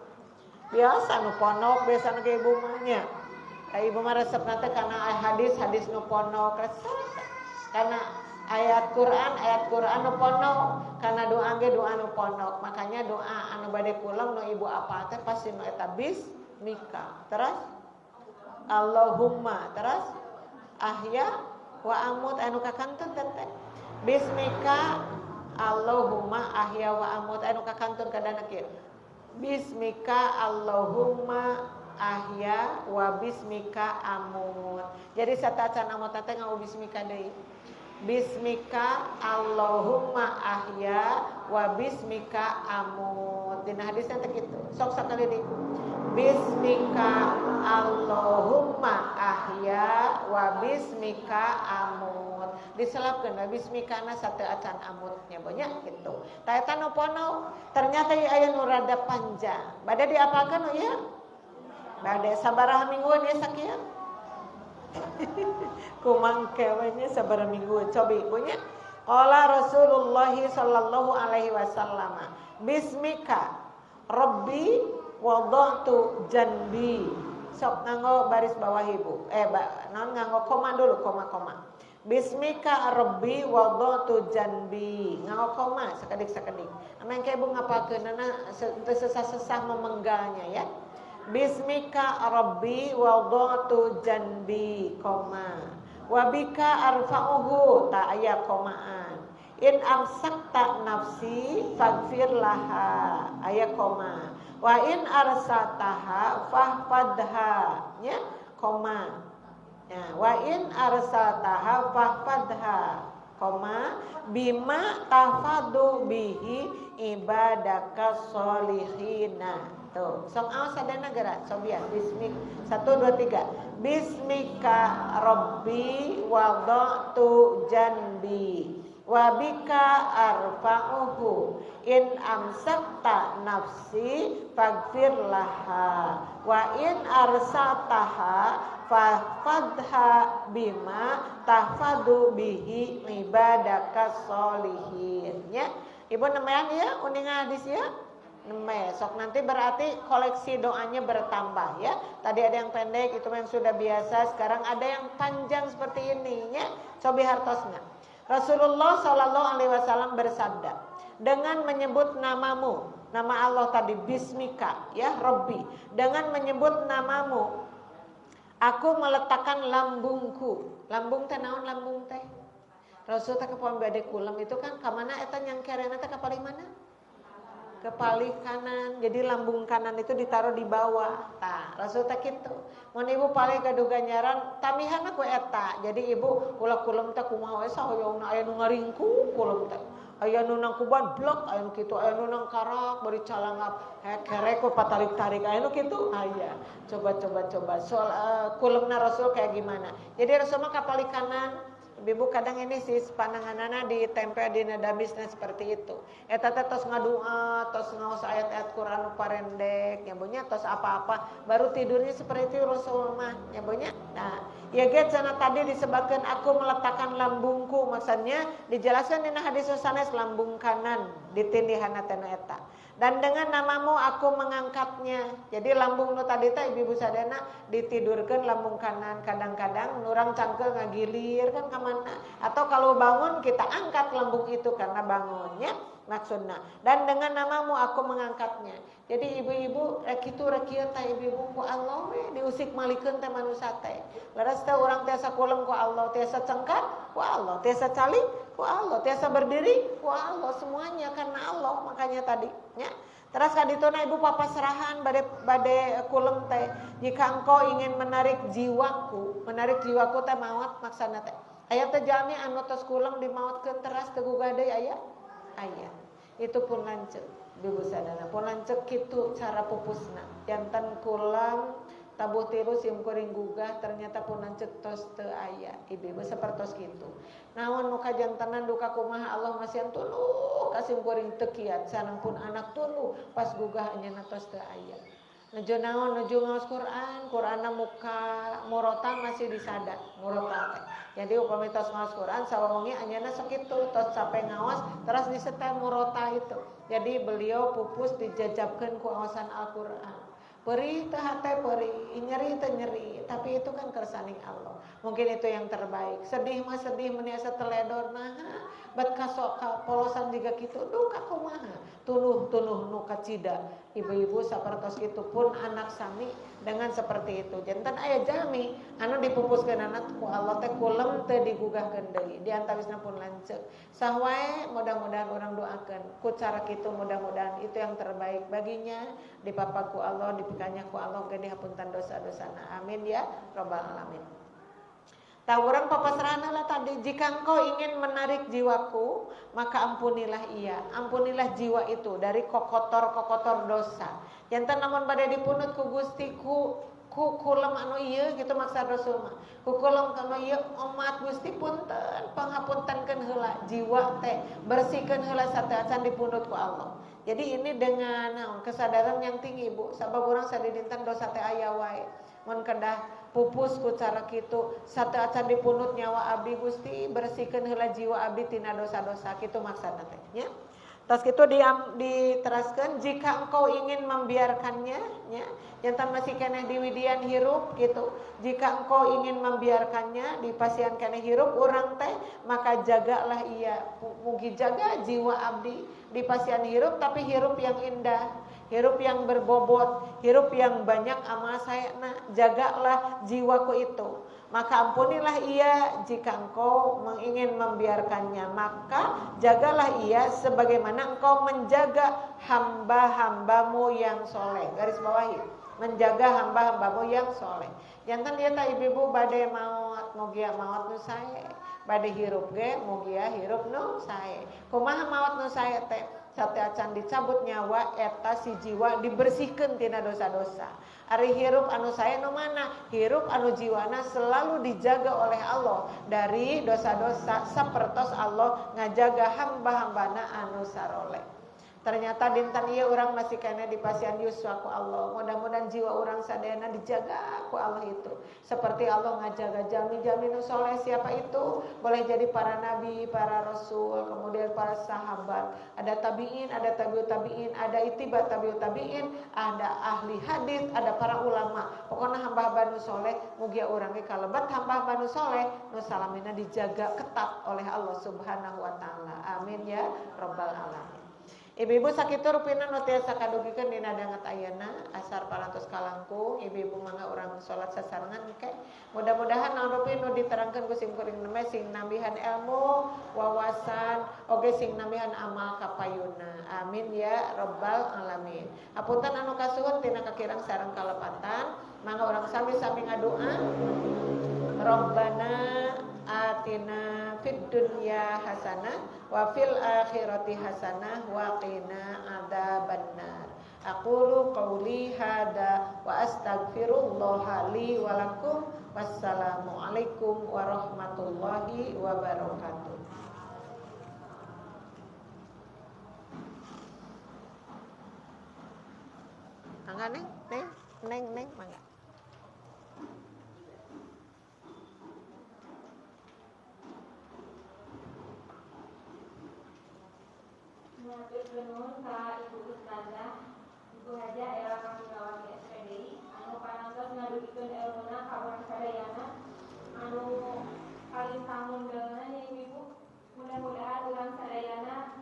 S2: Biasa nu ponok, biasa nu ibu mahnya. Ibu mah resep nata karena hadis nu ponok, resep. Karena ayat Quran nu ponok, karena doa ge doa nu ponok. Makanya doa anu bade pulang nu ibu apa teh pasti nu eta bismika. Terus Allahumma, terus ahya wa amut anu kakantun teh. Bismika Allahumma ahya wa amut anu kakantun kadana kieu. Bismika Allahumma ahya wa bismika amut. Jadi satacan amut teh ngau bismika deui. Bismika Allahumma ahya wa bismika amut. Dina hadisna teh kitu. Sok sakali deui. Bismika Allahumma ahya wa bismika amut. Diselapkeun bismikana sate acan amutnya banyak gitu. Ta eta nu pono ternyata aya nu rada panjang. Bade diapalkeun ya? Bade sabaraha mingguan ya sakieu? Kumangkewenya sabaraha mingguan cobi punya. Qala Rasulullah sallallahu alaihi wasallam, bismika Rabbi wada'tu janbi. Sok nganggo baris bawah ibu. Naon nganggo koma dulu, koma. Bismika Rabbi wada'tu janbi. Nganggo koma sakedik-sakedik. Ameng ke ibu ngapalkeunana sesah-sesah memenggalnya ya. Bismika Rabbi wada'tu janbi, koma. Wabika arfa'uhu, ta aya komaan. In amsakta nafsi faghfir laha, aya koma. Wa in arsataha fahfadha, ya, koma. Ya, wa in arsataha fahfadha, koma, bima tahfadu bihi ibadaka sholihina. Tuh, sok aos sadana gerak, sobian bismik 1 2 3. Bismika Rabbi wada'tu janbi wa bika arfa'uhu in amsakta nafsi faghfir laha wa in arsataha fahfadha bima tahfadu bihi ibadaka sholihin, ya. Ibu nemean ya uning hadis ya. Sok nanti berarti koleksi doanya bertambah ya. Tadi ada yang pendek itu yang sudah biasa, sekarang ada yang panjang seperti ini ya. Cobi hartosna. Rasulullah sallallahu alaihi wasallam bersabda, dengan menyebut namamu, nama Allah tadi bismika ya Rabbi, dengan menyebut namamu aku meletakkan lambungku. Lambung teh naon lambung teh? Rasul teh kepaon bade kulam itu kan ka mana eta nyangkerena teh ka paling mana? Kepali kanan, jadi lambung kanan itu ditaruh di bawah. Tah, Rasul teh kitu. Mun ibu paling gaduh ganjaran, tamihana ku eta. Jadi ibu ulah kuleum teh kumaha we sahoyongna aya nu ngaringku kuleum teh. Aya nu nang kuban blok, aya nu kitu, aya nu nang karak bari calangap, kerek ku patarik-tarik aya nu kitu. Aya. Coba. Soal kuleumna Rasul kayak gimana? Jadi Rasul mah kapali kanan ibu kadang ini sih pananganana ditempel di nadamisna seperti itu. Eta teh tos ngadua, tos ngaos ayat-ayat Quran parendek, nyabonya tos apa-apa, baru tidurnya seperti Rasul mah, nyabonya. Nah, ya ge cenah tadi disebutkan aku meletakkan lambungku, maksudnya dijelaskan dina hadis sanes lambung kanan ditindihan teh eta. Dan dengan namamu aku mengangkatnya. Jadi lambung nu tadi teh ibu sadana ditidurkeun lambung kanan, kadang-kadang nurang cangkel ngagilir kan ka mana. Atau kalau bangun kita angkat lambung itu karena bangunnya maksudna. Dan dengan namamu aku mengangkatnya. Jadi ibu-ibu rek kitu rek kieu teh ibu-ibu ku Allah we diusik malikeun teh manusia teh. Laras teh urang tiasa kulem ku Allah, tiasa cengkat ku Allah, tiasa calik ku Allah, tiasa berdiri ku Allah, semuanya karena Allah. Makanya tadi nya. Terus kadituna ibu papasrahan bade kulem teh. Jika engkau ingin menarik jiwaku teh maot maksana teh. Aya teh jalmi anu tos kulem dimaotkeun teras teu gugah deui aya. Aya. Itu pun lanceuk. Ibu sadana pun lanceuk kitu cara pupusna. Janten kulem tabuh tilu sim kuring gugah ternyata pun lanceuk tos teu aya. Ibu sapertos kitu. Naon nu kajantenan duka kumaha Allah masihan tuluy ka sim kuring teu kiat sareng pun anak tuluy pas gugah anjeunna tos teu aya. Nuju naon nuju ngaos Qur'anna muka murota masih disada murota teh. Jadi upami tos ngaos Qur'an sawangi anjeunna sakitu tos sampai ngaos terus disetel murota itu. Jadi beliau pupus dijajabkeun ku awasan Al-Qur'an. Perih teh hate perih, nyeri teh nyeri, tapi itu kan kersaning Allah. Mungkin itu yang terbaik. Sedih mah sedih mun asa teledor nah, bet kasok ka polosan juga kitu, duh kakumaha. Tuluh nu kacida. Ibu-ibu sapertos kitu pun anak sami dengan seperti itu. Janten aya jalmi anu dipupuskeun anak ku Allah teh kulem teu digugahkeun deui. Di antawisna pun lanceuk. Sah wae mudah-mudahan urang doakeun ku cara kitu mudah-mudahan itu yang terbaik baginya dipapaku Allah dipikanya ku Allah ge dihapunten dosa-dosana. Amin ya rabbal alamin. Tahu orang papasrahna lah tadi, jika engkau ingin menarik jiwaku, maka ampunilah ia, ampunilah jiwa itu dari kokotor dosa. Jantan namun pada dipunut ku Gusti ku kulem anu ieu gitu maksud Rasul mah. Ku kulem anu ieu umat Gusti punten panghapuntenkeun heula jiwa teh, bersihkeun heula sateuacan dipunut ku Allah. Jadi ini dengan kesadaran yang tinggi Bu, sabab urang sadidinten dosa teh aya wae. Mun kedah pupus ku cara kitu sateuacan dipunut nyawa abdi Gusti bersihkeun heula jiwa abdi tina dosa-dosa kitu maksudna teh nya. Tas kitu diteraskeun jika engkau ingin membiarkannya nya jantan masih keneh di widian hirup gitu. Jika engkau ingin membiarkannya di pasian keneh hirup urang teh maka jagalah ia mugi jaga jiwa abdi di pasian hirup tapi hirup yang indah, hirup yang berbobot, hirup yang banyak amal sayana, jagalah jiwaku itu. Maka ampunilah ia jika engkau ingin membiarkannya, maka jagalah ia sebagaimana engkau menjaga hamba-hambamu yang soleh. Garis bawahi, menjaga hamba-hambamu yang soleh. Jantan dia tak ibu-ibu badai maut, mugia maut nu sae, badai hirup ge, mugia hirup nu sae. Kumaha maut nu sae teh? Sateuacan dicabut nyawa eta si jiwa dibersihkeun tina dosa-dosa. Ari hirup anu sae nu mana? Hirup anu jiwana selalu dijaga oleh Allah dari dosa-dosa sapertos Allah ngajaga hamba-hambana anu saroleh. Ternyata dinten ieu urang masih kena di pasian yuswa ku Allah. Mudah-mudahan jiwa urang sadayana dijaga ku Allah itu. Seperti Allah ngajaga jami-jami nu soleh siapa itu? Boleh jadi para nabi, para rasul, kemudian para sahabat. Ada tabi'in, ada tabi'ut tabi'in, ada itiba tabi'ut tabi'in, ada ahli hadis, ada para ulama. Pokoknya hamba-hamba nu soleh, mugia urang ge kalebet hamba-hamba nu soleh, nu salamina dijaga ketat oleh Allah Subhanahu wa taala. Amin ya rabbal alamin. Ibu-ibu sakitu rupina nu tiasa kadugikeun dina danget ayeuna asar parantos kalangkung ibu-ibu mangga urang salat sasarengan engke mudah-mudahan naon rupi nu diterangkeun ku sim kuring neme sing nambihan ilmu wawasan oge sing nambihan amal kapayuna amin ya rabbal alamin. Hapunten anu kasuhun tina kakirang sareng kalepatan mangga urang sami-sami ngadoa Rabbana atina fid dunya hasanah wa fil akhirati hasanah wa qina adzabannar. Aqulu qawli hada wa astaghfirullaha li wa lakum. Wassalamualaikum warahmatullahi wabarakatuh. Mangga neng, mangga.
S1: Matur nuwun ka Ibu Ustazah, Ibu Haja Ela Kamilawati SPDI, anu panantos ngadugikeun ilmuna ka urang sadayana, anu paling tanggung jawabna nya Ibu. Mudah-mudahan urang sadayana